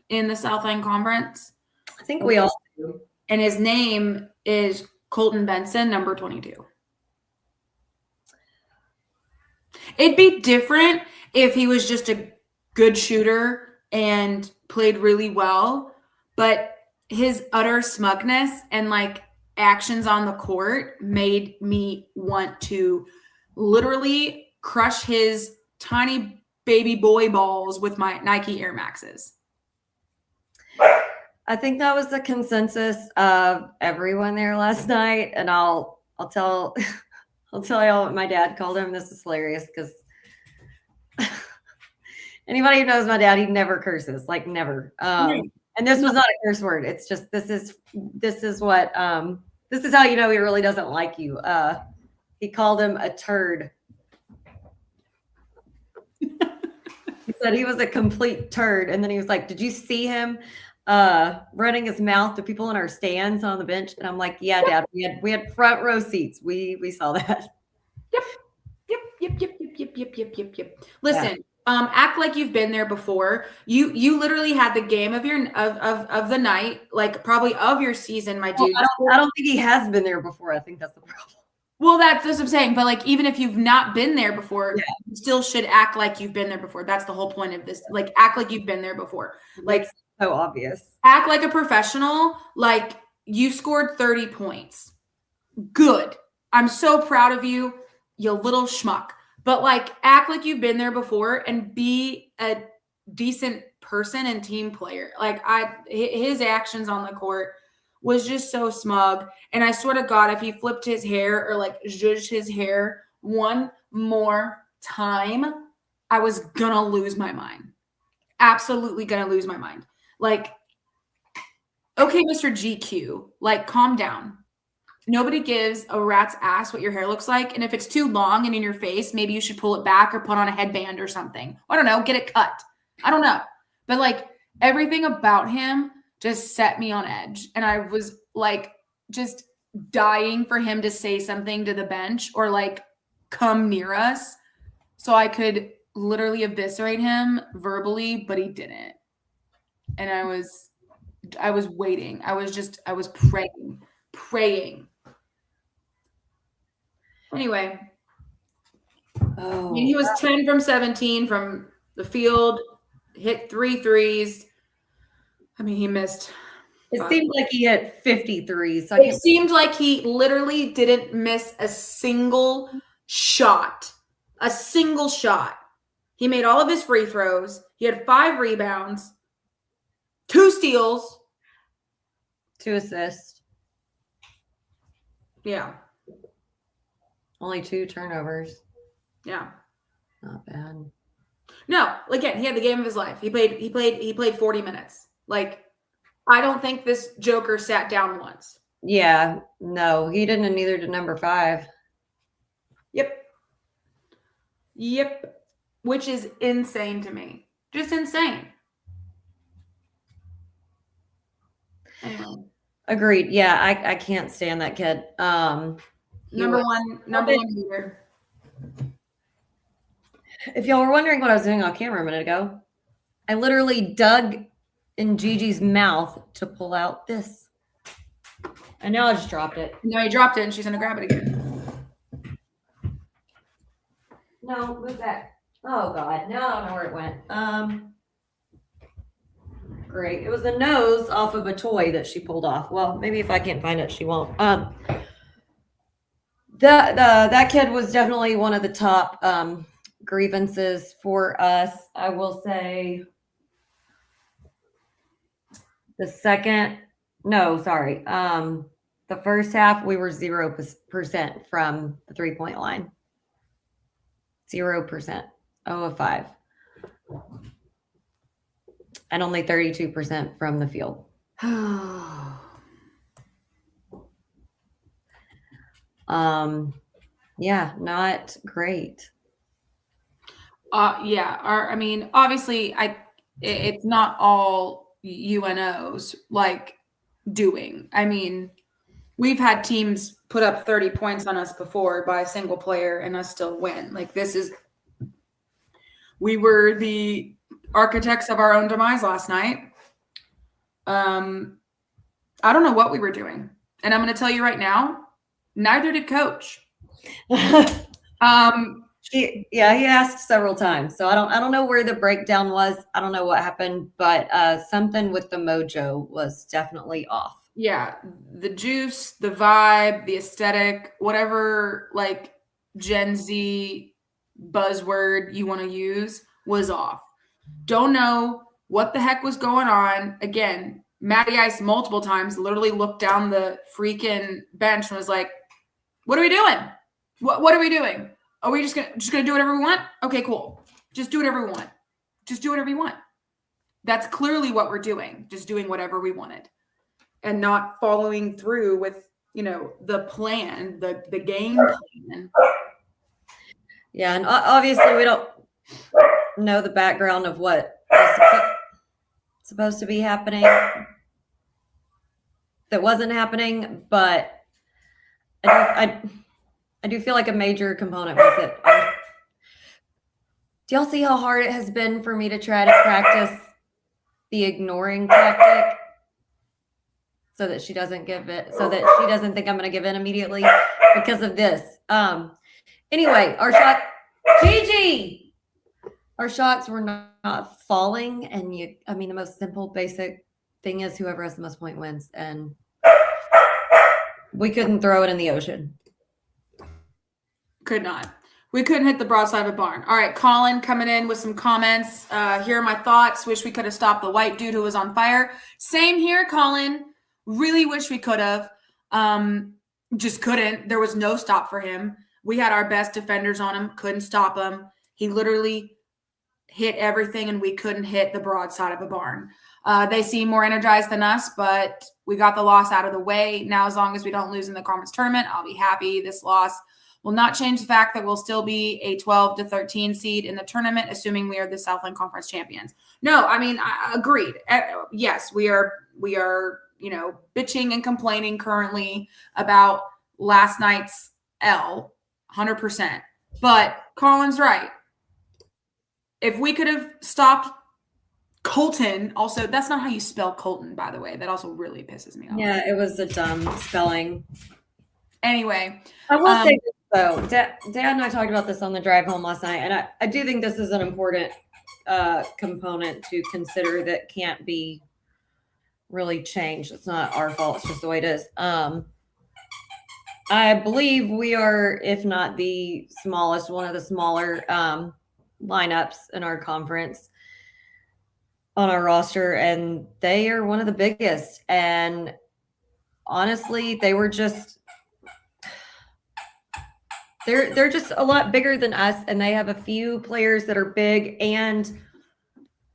in the Southland Conference? I think we all do. And his name is Colton Benson, number 22. It'd be different if he was just a good shooter and played really well, but his utter smugness and like actions on the court made me want to literally crush his tiny baby boy balls with my Nike Air Maxes. I think that was the consensus of everyone there last night, and I'll tell y'all what my dad called him. This is hilarious because anybody who knows my dad, he never curses, like never. And this was not a curse word. It's just this is how you know he really doesn't like you. He called him a turd. He said he was a complete turd, and then he was like, "Did you see him running his mouth to people in our stands on the bench?" And I'm like, "Yeah, Dad, we had front row seats. We saw that." Yep. Listen, act like you've been there before. You literally had the game of the night, like probably of your season, my dude. I don't think he has been there before. I think that's the problem. Well, that's what I'm saying. But like, even if you've not been there before, you still should act like you've been there before. That's the whole point of this. Like, act like you've been there before. Like, it's so obvious. Act like a professional. Like, you scored 30 points. Good. I'm so proud of you, you little schmuck. But like, act like you've been there before and be a decent person and team player. Like, his actions on the court was just so smug. And I swear to God, if he flipped his hair or like zhuzhed his hair one more time, I was gonna lose my mind. Absolutely gonna lose my mind. Like, okay, Mr. GQ, like, calm down. Nobody gives a rat's ass what your hair looks like. And if it's too long and in your face, maybe you should pull it back or put on a headband or something. I don't know, get it cut. I don't know. But like everything about him just set me on edge. And I was like just dying for him to say something to the bench or like come near us so I could literally eviscerate him verbally, but he didn't. And I was waiting. I was praying. Anyway, Oh, I mean, he was 10 from 17 from the field, hit 3 threes. I mean, he missed. it seemed like he hit 53. So I It can't. seemed like he literally didn't miss a single shot. A single shot. He made all of his free throws. He had 5 rebounds, 2 steals. 2 assists, Yeah. only 2 turnovers. Yeah. Not bad. No, again, he had the game of his life. He played 40 minutes. Like, I don't think this Joker sat down once. Yeah, no, he didn't, and neither did number 5. Yep. Which is insane to me. Just insane. Anyway. Agreed. Yeah, I can't stand that kid. Number one leader. If y'all were wondering what I was doing on camera a minute ago, I literally dug in Gigi's mouth to pull out this. And now I just dropped it. No, he dropped it and she's gonna grab it again. No, move back. Oh God, now I don't know where it went. Great. It was the nose off of a toy that she pulled off. Well, maybe if I can't find it, she won't. That kid was definitely one of the top grievances for us. I will say the first half we were 0% from the 3-point line. 0%. 0 of 5. And only 32% from the field. Yeah, not great. I mean, obviously, it's not all UNOs like doing. I mean, we've had teams put up 30 points on us before by a single player and us still win. Like, we were the architects of our own demise last night. I don't know what we were doing. And I'm going to tell you right now, neither did coach. He asked several times. So I don't know where the breakdown was. I don't know what happened, but something with the mojo was definitely off. Yeah, the juice, the vibe, the aesthetic, whatever like Gen Z buzzword you want to use was off. Don't know what the heck was going on. Again, Matty Ice multiple times literally looked down the freaking bench and was like, "What are we doing? What are we doing? Are we just gonna do whatever we want? Okay, cool. Just do whatever we want. Just do whatever we want." That's clearly what we're doing. Just doing whatever we wanted and not following through with, the plan, the game plan. Yeah, and obviously we don't know the background of what was supposed to be happening that wasn't happening, but I do feel like a major component was that. Do y'all see how hard it has been for me to try to practice the ignoring tactic so that she doesn't think I'm going to give in immediately because of this? Anyway, our shots were not falling, and the most simple, basic thing is whoever has the most point wins, and we couldn't throw it in the ocean. Could not. We couldn't hit the broadside of a barn. All right, Colin coming in with some comments. Here are my thoughts. Wish we could have stopped the white dude who was on fire. Same here, Colin. Really wish we could have. Just couldn't. There was no stop for him. We had our best defenders on him. Couldn't stop him. He literally hit everything and we couldn't hit the broadside of a barn. They seem more energized than us, but we got the loss out of the way. Now, as long as we don't lose in the conference tournament, I'll be happy. This loss will not change the fact that we'll still be a 12 to 13 seed in the tournament, assuming we are the Southland Conference champions. No, I mean, agreed. Yes, we are, bitching and complaining currently about last night's L, 100%. But Colin's right. If we could have stopped Colton, also, that's not how you spell Colton, by the way. That also really pisses me off. Yeah, it was a dumb spelling. Anyway. I will say this, though. Dad and I talked about this on the drive home last night, and I do think this is an important component to consider that can't be really changed. It's not our fault. It's just the way it is. I believe we are, if not the smallest, one of the smaller lineups in our conference on our roster, and they are one of the biggest. And honestly, they were just they're just a lot bigger than us, and they have a few players that are big and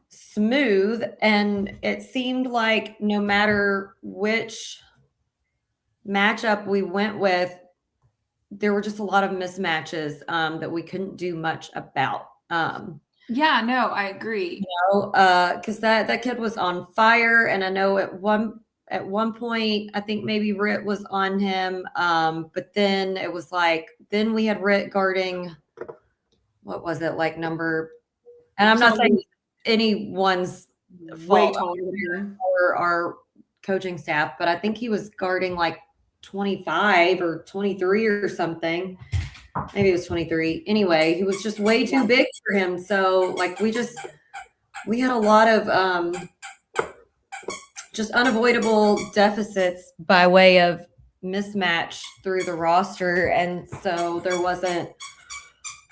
smooth. And it seemed like no matter which matchup we went with, there were just a lot of mismatches that we couldn't do much about. Yeah, no, I agree. Because that kid was on fire, and I know at one point I think maybe Rit was on him, but then it was like then we had Rit guarding, what was it, like number, and I'm not saying anyone's way fault taller or our coaching staff, but I think he was guarding like 25 or 23 or something. Maybe it was 23. Anyway, he was just way too big for him. So like we had a lot of just unavoidable deficits by way of mismatch through the roster. And so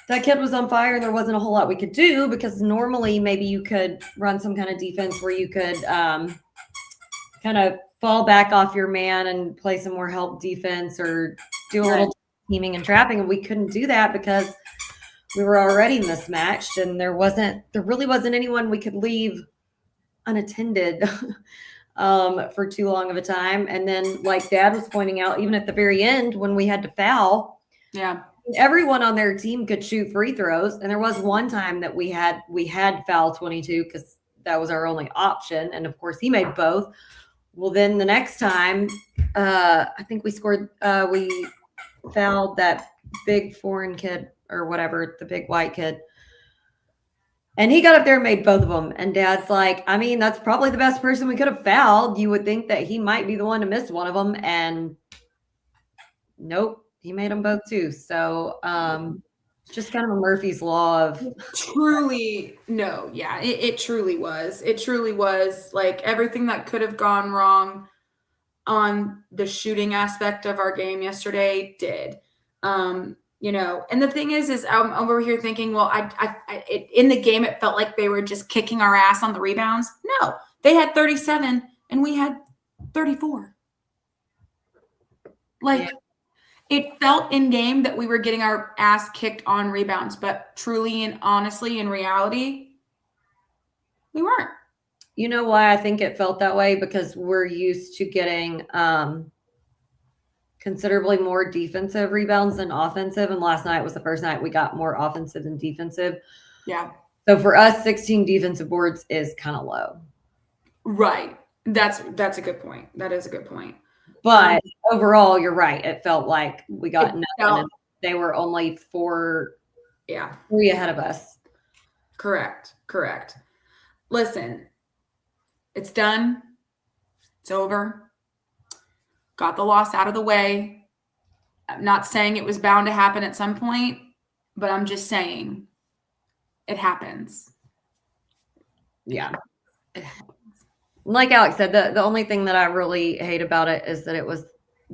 that kid was on fire, and there wasn't a whole lot we could do, because normally maybe you could run some kind of defense where you could kind of fall back off your man and play some more help defense or do a little teaming and trapping, and we couldn't do that because we were already mismatched, and there really wasn't anyone we could leave unattended for too long of a time. And then, like Dad was pointing out, even at the very end when we had to foul, everyone on their team could shoot free throws, and there was one time that we had foul 22 because that was our only option, and of course he made both. Well, then the next time, I think we fouled that big foreign kid or whatever, the big white kid. And he got up there and made both of them. And Dad's like, I mean, that's probably the best person we could have fouled. You would think that he might be the one to miss one of them. And nope, he made them both too. So just kind of a Murphy's Law of truly. No, yeah, it truly was. It truly was like everything that could have gone wrong on the shooting aspect of our game yesterday did. And the thing is I'm over here thinking, well, in the game, it felt like they were just kicking our ass on the rebounds. No, they had 37 and we had 34. It felt in game that we were getting our ass kicked on rebounds, but truly and honestly, in reality, we weren't. You know why I think it felt that way? Because we're used to getting considerably more defensive rebounds than offensive. And last night was the first night we got more offensive than defensive. Yeah. So for us, 16 defensive boards is kind of low. Right. That's a good point. That is a good point. But overall, you're right. It felt like we got nothing. And they were only 3 ahead of us. Correct. Listen, it's done. It's over. Got the loss out of the way. I'm not saying it was bound to happen at some point, but I'm just saying it happens. Yeah. It happens. Like Alex said, the only thing that I really hate about it is that it was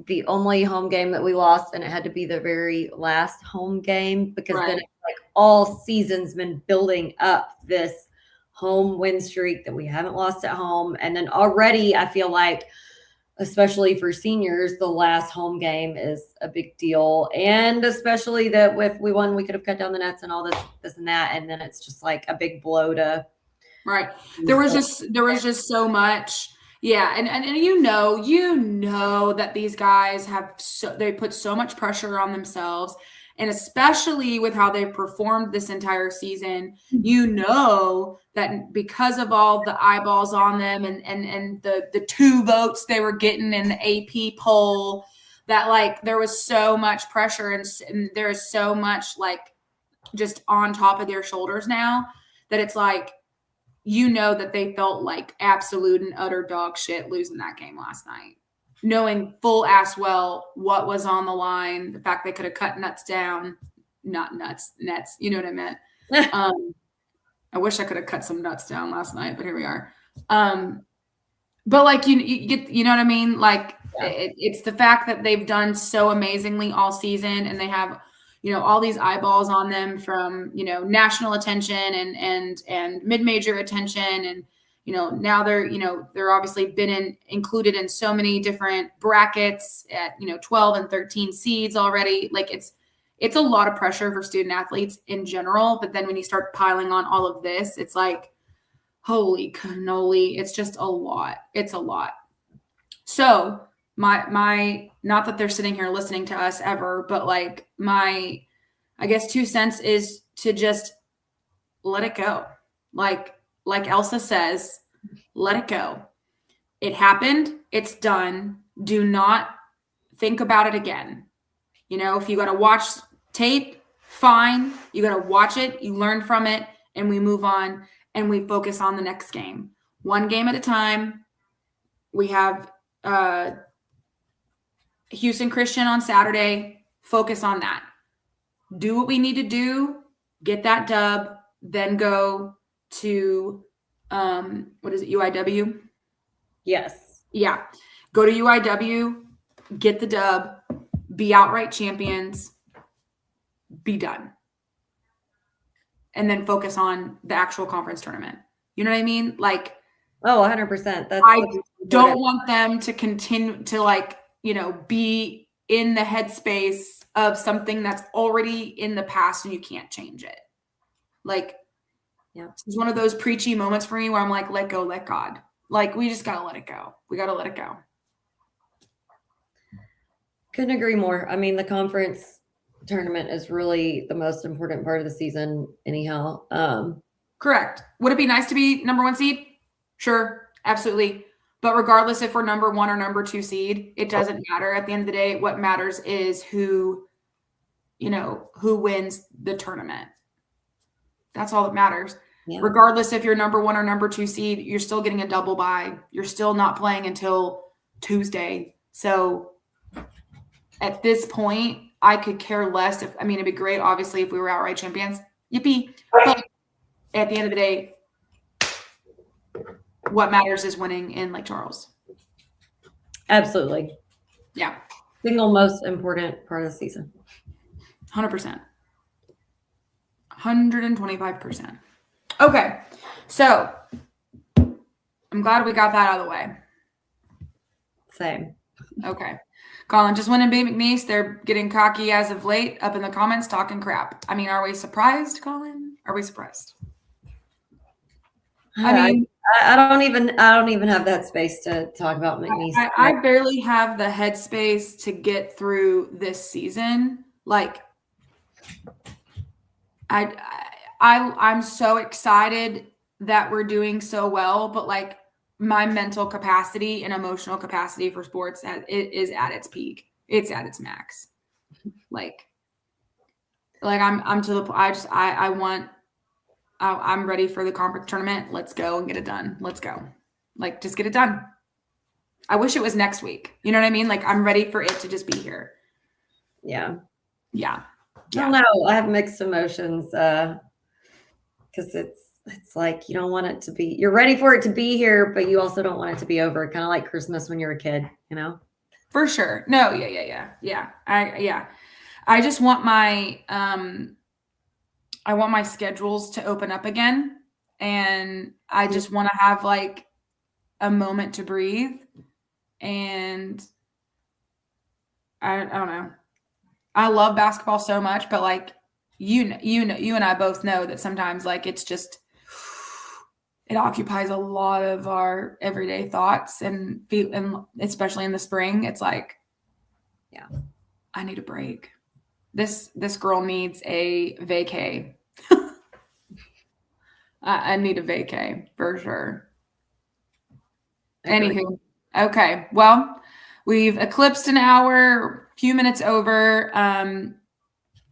the only home game that we lost, and it had to be the very last home game, because then it's like all season's been building up this home win streak that we haven't lost at home. And then already I feel like, especially for seniors, the last home game is a big deal. And especially that if we won, we could have cut down the nets and all this and that. And then it's just like a big blow to. Right. There was just so much. Yeah. And you know that these guys they put so much pressure on themselves. And especially with how they've performed this entire season, you know that because of all the eyeballs on them and the 2 votes they were getting in the AP poll, that like there was so much pressure and there's so much like just on top of their shoulders now that it's like, you know that they felt like absolute and utter dog shit losing that game last night. Knowing full ass well what was on the line, the fact they could have cut nets down, not nuts, nets, you know what I meant? I wish I could have cut some nuts down last night, but here we are. But like, you get, you know what I mean? Like it's the fact that they've done so amazingly all season and they have, you know, all these eyeballs on them from, you know, national attention and mid-major attention. And, you know, now they're obviously included in so many different brackets at, you know, 12 and 13 seeds already. Like it's a lot of pressure for student athletes in general. But then when you start piling on all of this, it's like, holy cannoli. It's just a lot. It's a lot. So my, not that they're sitting here listening to us ever, but like my, I guess 2 cents is to just let it go. Like Elsa says, let it go. It happened. It's done. Do not think about it again. You know, if you got to watch tape, fine. You got to watch it. You learn from it and we move on and we focus on the next game. 1 game at a time. We have Houston Christian on Saturday. Focus on that. Do what we need to do. Get that dub. Then go to what is it, UIW? Yes. Yeah. Go to UIW, get the dub, be outright champions, be done. And then focus on the actual conference tournament. You know what I mean? Like, oh, 100%. I don't want them to continue to like, you know, be in the headspace of something that's already in the past and you can't change it. Like, yeah, it's one of those preachy moments for me where I'm like, let go, let God. Like, we just got to let it go. We got to let it go. Couldn't agree more. I mean, the conference tournament is really the most important part of the season anyhow. Correct. Would it be nice to be number 1 seed? Sure. Absolutely. But regardless if we're number 1 or number 2 seed, it doesn't matter. At the end of the day, what matters is who wins the tournament. That's all that matters. Yeah. Regardless if you're number 1 or number 2 seed, you're still getting a double bye. You're still not playing until Tuesday. So at this point, I could care less. It'd be great, obviously, if we were outright champions. Yippee. But at the end of the day, what matters is winning in Lake Charles. Absolutely. Yeah. Single most important part of the season. 100%. 125%. Okay. So I'm glad we got that out of the way. Same. Okay. Colin, just winning B. McNeese. They're getting cocky as of late up in the comments talking crap. I mean, are we surprised, Colin? Are we surprised? I don't even have that space to talk about McNeese. I barely have the headspace to get through this season. Like, I'm so excited that we're doing so well, but like my mental capacity and emotional capacity for sports is at its peak. It's at its max. Like I'm to the I'm ready for the conference tournament. Let's go and get it done. Let's go. Like, just get it done. I wish it was next week. You know what I mean? Like, I'm ready for it to just be here. Yeah. Yeah. I don't know. I have mixed emotions because it's like you don't want it to be. You're ready for it to be here, but you also don't want it to be over. Kind of like Christmas when you're a kid, you know? For sure. No. Yeah. I just want my I want my schedules to open up again, and I just want to have like a moment to breathe And I don't know. I love basketball so much, but like you and I both know that sometimes like it's just it occupies a lot of our everyday thoughts and especially in the spring, it's like, Yeah. I need a break. This girl needs a vacay. I need a vacay for sure. Agreed. Anywho, okay. Well, we've eclipsed an hour, few minutes over.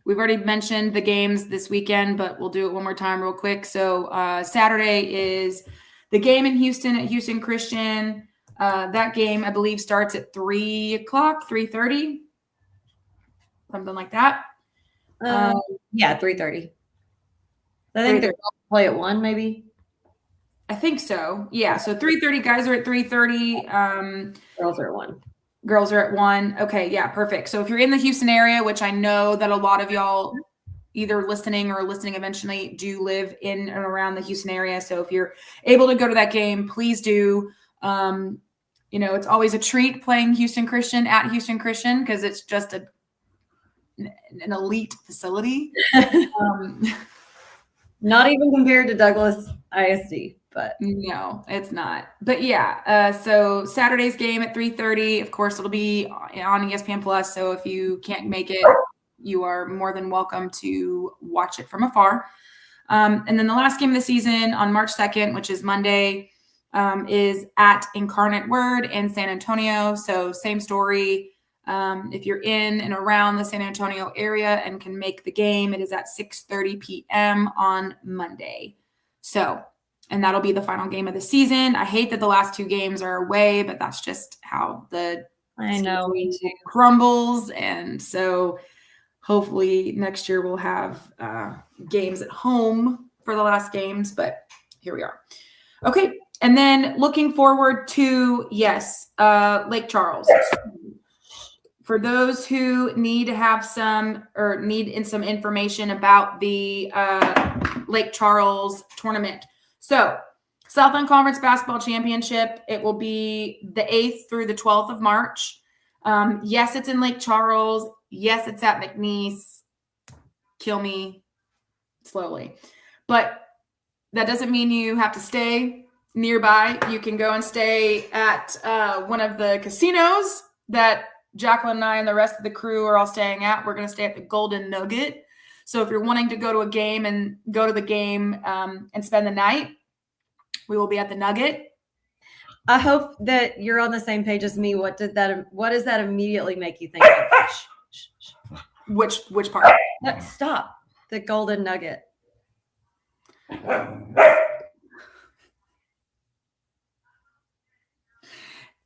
We've already mentioned the games this weekend, but we'll do it one more time real quick. So Saturday is the game in Houston at Houston Christian. That game, I believe, starts at 3 o'clock, 3:30, something like that. Yeah, 3:30. I think they're play at 1, maybe. I think so. Yeah. So 3:30, guys are at 3:30. Girls are at 1. Girls are at 1. Okay. Yeah. Perfect. So if you're in the Houston area, which I know that a lot of y'all either listening or listening eventually do live in and around the Houston area. So if you're able to go to that game, please do. It's always a treat playing Houston Christian at Houston Christian because it's just an elite facility. Not even compared to Douglas ISD, but no, it's not. But yeah, so Saturday's game at 3:30. Of course, it'll be on ESPN Plus. So if you can't make it, you are more than welcome to watch it from afar. And then the last game of the season on March 2nd, which is Monday, is at Incarnate Word in San Antonio. So same story. If you're in and around the San Antonio area and can make the game, it is at 6:30 p.m. on Monday. So, and that'll be the final game of the season. I hate that the last 2 games are away, but that's just how the I know me too. crumbles. And so hopefully next year we'll have games at home for the last games, but here we are. Okay. And then looking forward to, Lake Charles. For those who need to have some information about the Lake Charles tournament. So Southland Conference Basketball Championship, it will be the 8th through the 12th of March. Yes, it's in Lake Charles. Yes, it's at McNeese. Kill me slowly. But that doesn't mean you have to stay nearby. You can go and stay at one of the casinos that Jacqueline and I and the rest of the crew are all staying at. We're going to stay at the Golden Nugget. So if you're wanting to go to a game and go to the game and spend the night, we will be at the Nugget. I hope that you're on the same page as me. What does that immediately make you think of? Which part? Stop. The Golden Nugget.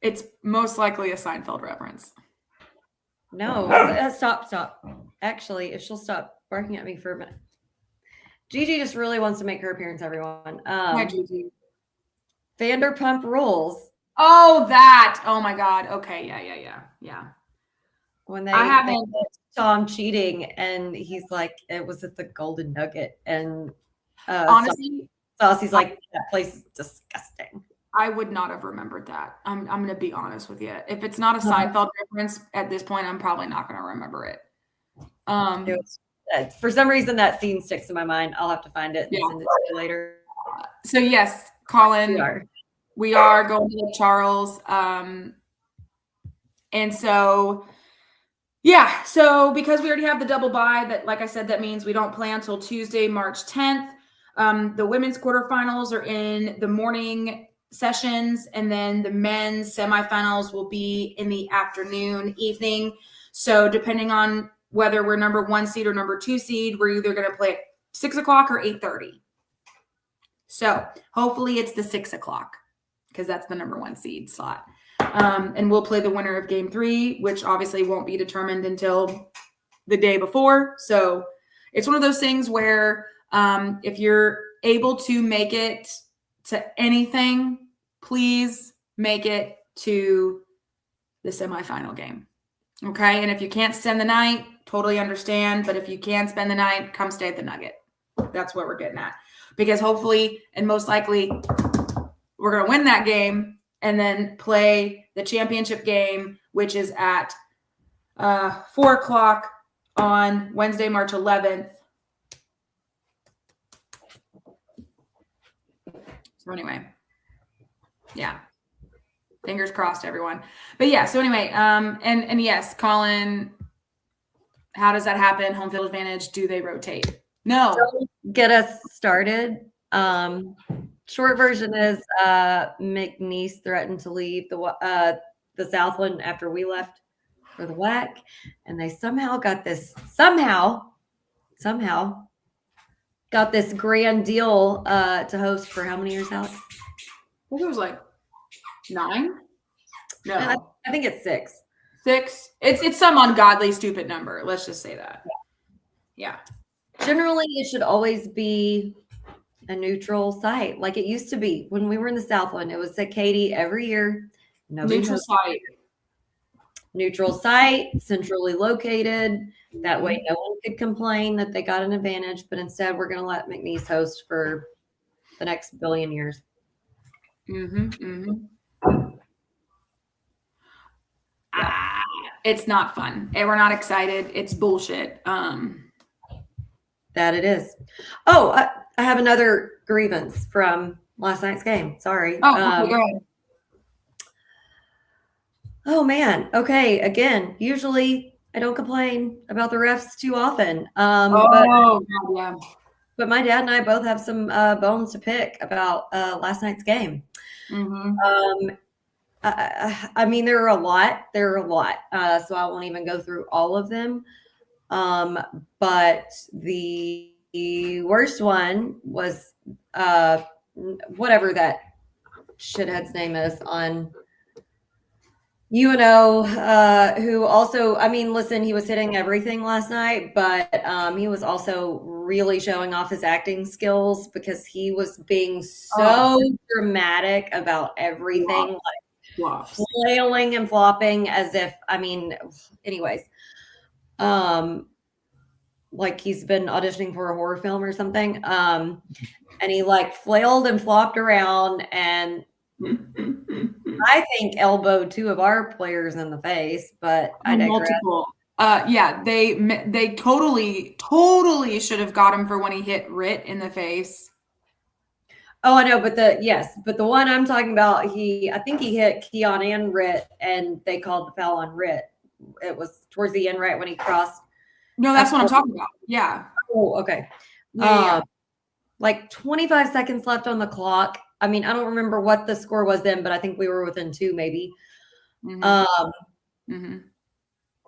It's most likely a Seinfeld reference. No, stop. Actually, if she'll stop barking at me for a minute. Gigi just really wants to make her appearance, everyone. Hi, Gigi. Vanderpump Rules. Oh, that. Oh, my God. Okay. Yeah. When they saw him cheating, and he's like, it was at the Golden Nugget. And honestly, Saucy's like, that place is disgusting. I would not have remembered that. I'm going to be honest with you. If it's not a Seinfeld reference at this point, I'm probably not going to remember it. For some reason, that scene sticks in my mind. I'll have to find it and send it to you later. So yes, Colin, we are going to Lake Charles. And so, so because we already have the double bye, that, like I said, that means we don't play until Tuesday, March 10th. The women's quarterfinals are in the morning sessions, and then the men's semifinals will be in the afternoon, evening. So depending on whether we're number 1 seed or number 2 seed, we're either going to play at 6 o'clock or 8:30. So hopefully it's the 6 o'clock because that's the number 1 seed slot. And we'll play the winner of game 3, which obviously won't be determined until the day before. So it's one of those things where if you're able to make it to anything, please make it to the semifinal game. Okay. And if you can't spend the night, totally understand. But if you can spend the night, come stay at the Nugget. That's what we're getting at. Because hopefully and most likely we're going to win that game and then play the championship game, which is at 4:00 on Wednesday, March 11th. So anyway, yeah, fingers crossed, everyone. But yeah, so anyway, and yes, Colin, how does that happen? Home field advantage? Do they rotate? No. Don't get us started. Short version is McNeese threatened to leave the Southland after we left for the WAC, and they somehow got this got this grand deal to host for how many years, Alex? I think it was like 9. No, I think it's 6. 6. It's some ungodly, stupid number. Let's just say that. Yeah. Generally, it should always be a neutral site, like it used to be when we were in the Southland. It was at Katy every year. Neutral site. Neutral site, centrally located. That way, no one could complain that they got an advantage. But instead, we're going to let McNeese host for the next billion years. It's not fun. And we're not excited. It's bullshit. That it is. Oh, I have another grievance from last night's game. Sorry. Okay, go ahead. Oh man. Okay. Again, usually I don't complain about the refs too often. But my dad and I both have some bones to pick about last night's game. I mean, there are a lot. So I won't even go through all of them. But the worst one was whatever that shithead's name is on UNO, who also, I mean, listen, he was hitting everything last night, but he was also really showing off his acting skills because he was being so dramatic about everything, like flailing and flopping as if, I mean, anyways, like he's been auditioning for a horror film or something. And he like flailed and flopped around and I think elbowed 2 of our players in the face, but I digress. Multiple. Yeah, they totally should have got him for when he hit Rit in the face. Oh, I know, but the one I'm talking about, I think he hit Keon and Rit, and they called the foul on Rit. It was towards the end, right when he crossed. No, that's what I'm talking about. Yeah. Oh, okay. Yeah. Like 25 seconds left on the clock. I mean, I don't remember what the score was then, but I think we were within 2 maybe.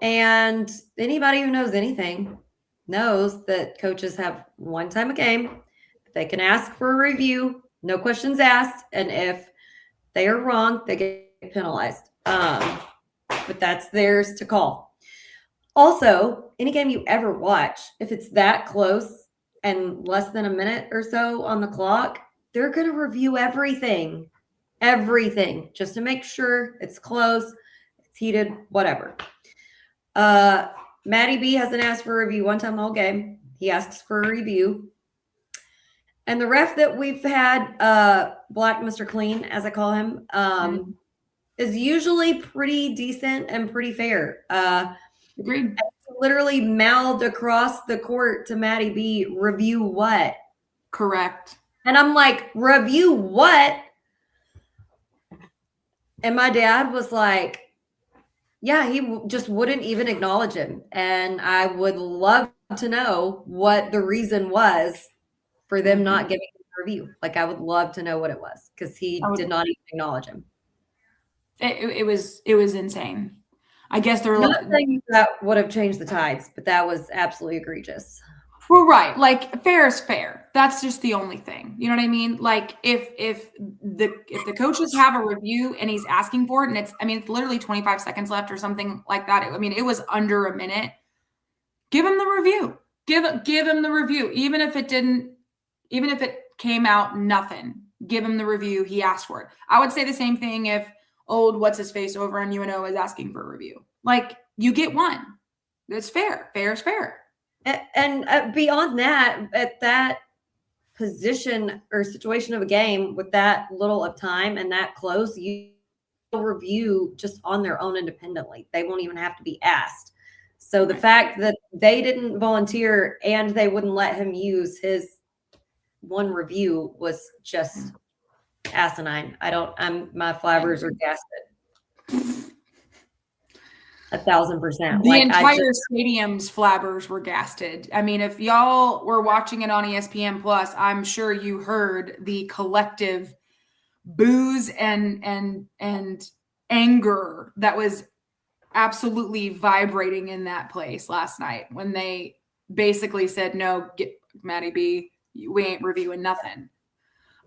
And anybody who knows anything knows that coaches have one time a game. They can ask for a review, no questions asked. And if they are wrong, they get penalized. But that's theirs to call. Also, any game you ever watch, if it's that close and less than a minute or so on the clock, they're going to review everything, just to make sure it's close, it's heated, whatever. Matty B hasn't asked for a review one time all game. He asks for a review. And the ref that we've had, Black Mr. Clean, as I call him, is usually pretty decent and pretty fair. Agreed. Literally mouthed across the court to Matty B, review what? Correct. And I'm like, review what? And my dad was like, yeah, he just wouldn't even acknowledge him. And I would love to know what the reason was for them not giving him a review. Like, I would love to know what it was because he did not even acknowledge him. It was insane. I guess there were not saying that would have changed the tides, but that was absolutely egregious. Well, right. Like, fair is fair. That's just the only thing. You know what I mean? Like, if the coaches have a review and he's asking for it, and it's literally 25 seconds left or something like that. It was under a minute. Give him the review. Give him the review. Even if it came out nothing, give him the review. He asked for it. I would say the same thing if old what's his face over on UNO is asking for a review. Like, you get one. It's fair. Fair is fair. And beyond that, at that position or situation of a game with that little of time and that close, you review just on their own independently. They won't even have to be asked. So the fact that they didn't volunteer and they wouldn't let him use his one review was just asinine. My flabbers are gasted. 1,000%. The entire stadium's flabbers were gasted. I mean, if y'all were watching it on ESPN Plus, I'm sure you heard the collective boos and anger that was absolutely vibrating in that place last night when they basically said, no, get Maddie B, we ain't reviewing nothing.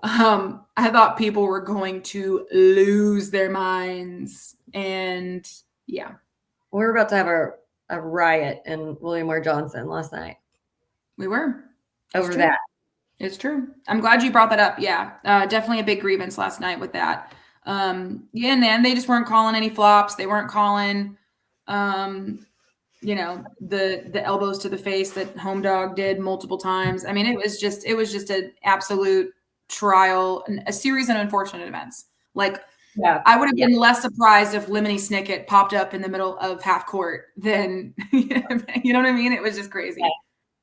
I thought people were going to lose their minds. And yeah. We were about to have a riot in William R. Johnson last night. We were. Over that. It's true. I'm glad you brought that up. Yeah. Definitely a big grievance last night with that. And then they just weren't calling any flops. They weren't calling, the elbows to the face that Home Dog did multiple times. I mean, it was just an absolute trial, a series of unfortunate events. Like, yeah, I would have been less surprised if Lemony Snicket popped up in the middle of half court than, you know what I mean? It was just crazy. Yeah.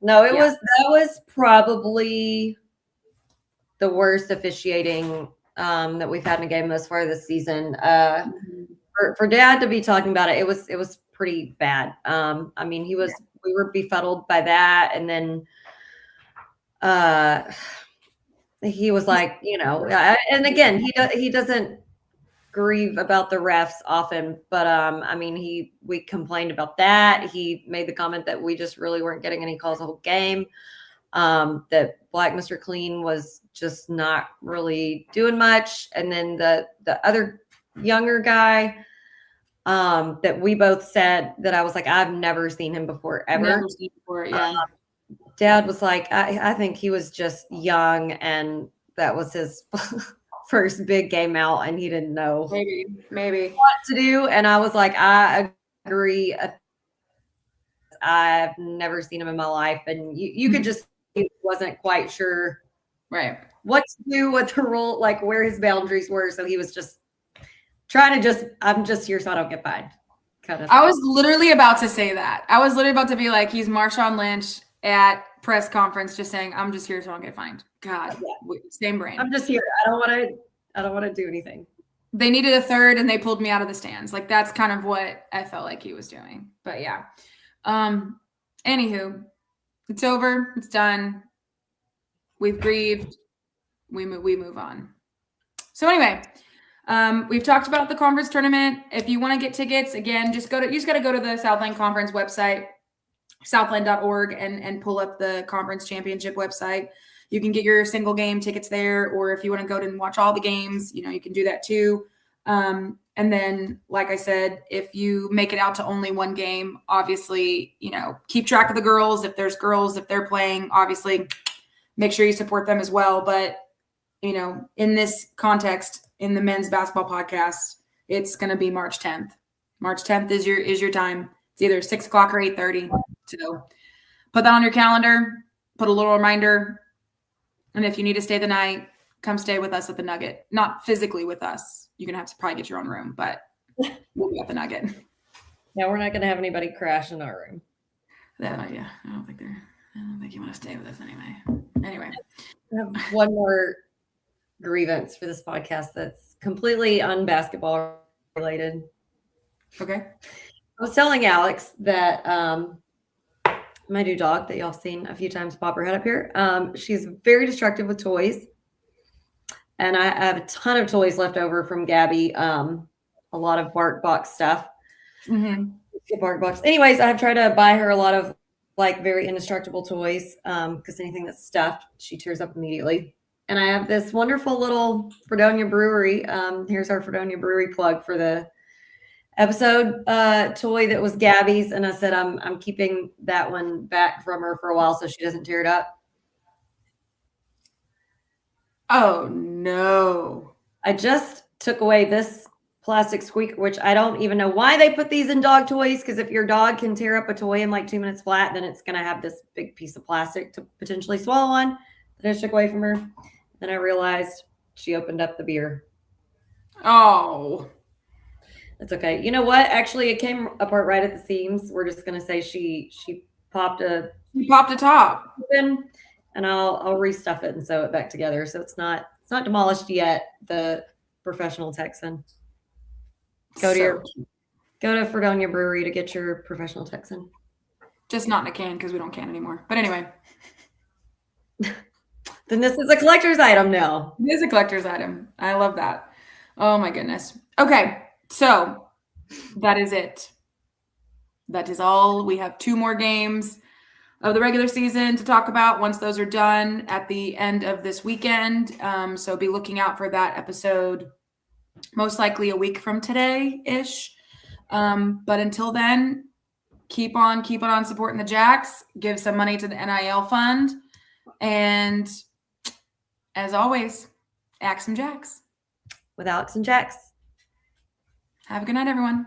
No, that was probably the worst officiating that we've had in a game thus far this season. For Dad to be talking about it, it was pretty bad. I mean, we were befuddled by that, and then he was like, and again, he doesn't grieve about the refs often, but I mean, we complained about that. He made the comment that we just really weren't getting any calls the whole game. That Black Mr. Clean was just not really doing much, and then the other younger guy that we both said that I was like, I've never seen him before ever. Never seen before, yeah. Dad was like, I think he was just young, and that was his first big game out, and he didn't know maybe what to do. And I was like, I agree. I've never seen him in my life, and you could just, he wasn't quite sure what to do with the rule, like where his boundaries were. So he was just trying to I'm just here so I don't get fined. Kind of. I was literally about to say that. I was literally about to be like, he's Marshawn Lynch at press conference, just saying, I'm just here so I don't get fined. God, same brain. I'm just here. I don't want to do anything. They needed a third and they pulled me out of the stands. Like, that's kind of what I felt like he was doing. But yeah. Anywho, it's over. It's done. We've grieved. We move on. So anyway, we've talked about the conference tournament. If you want to get tickets, again, you just got to go to the Southland Conference website, southland.org, and pull up the conference championship website. You can get your single game tickets there, or if you want to go and watch all the games, you can do that too. And then, like I said, if you make it out to only one game, obviously, keep track of the girls. If there's girls, if they're playing, obviously make sure you support them as well. But, in this context, in the men's basketball podcast, it's going to be March 10th. March 10th is your time. It's either 6 o'clock or 8:30. So put that on your calendar, put a little reminder. And if you need to stay the night, come stay with us at the Nugget. Not physically with us. You're going to have to probably get your own room, but we'll be at the Nugget. Yeah, we're not going to have anybody crash in our room. Yeah, I don't think you want to stay with us anyway. Anyway. I have one more grievance for this podcast that's completely unbasketball related. Okay. I was telling Alex that my new dog that y'all have seen a few times pop her head up here, she's very destructive with toys. And I have a ton of toys left over from Gabby, a lot of BarkBox stuff. Mm-hmm. BarkBox. Anyways, I've tried to buy her a lot of very indestructible toys because anything that's stuffed, she tears up immediately. And I have this wonderful little Fredonia Brewery. Here's our Fredonia Brewery plug for the episode toy that was Gabby's. And I said, I'm keeping that one back from her for a while so she doesn't tear it up. Oh, no. I just took away this plastic squeaker, which I don't even know why they put these in dog toys, because if your dog can tear up a toy in 2 minutes flat, then it's going to have this big piece of plastic to potentially swallow on. That I just took away from her. Then I realized she opened up the beer. Oh. It's okay. You know what? Actually, it came apart right at the seams. We're just gonna say she popped a You popped a top. open, and I'll restuff it and sew it back together. So it's not demolished yet. The professional Texan. Go to Fredonia Brewery to get your professional Texan. Just not in a can because we don't can anymore. But anyway, Then this is a collector's item now. it is a collector's item. I love that. Oh my goodness. Okay, so that is it. That is all. We have 2 more games of the regular season to talk about once those are done at the end of this weekend. So be looking out for that episode, most likely a week from today-ish. But until then, keep on supporting the Jacks. Give some money to the NIL fund. And as always, Axe and Jacks. With Alex and Jax. Have a good night, everyone.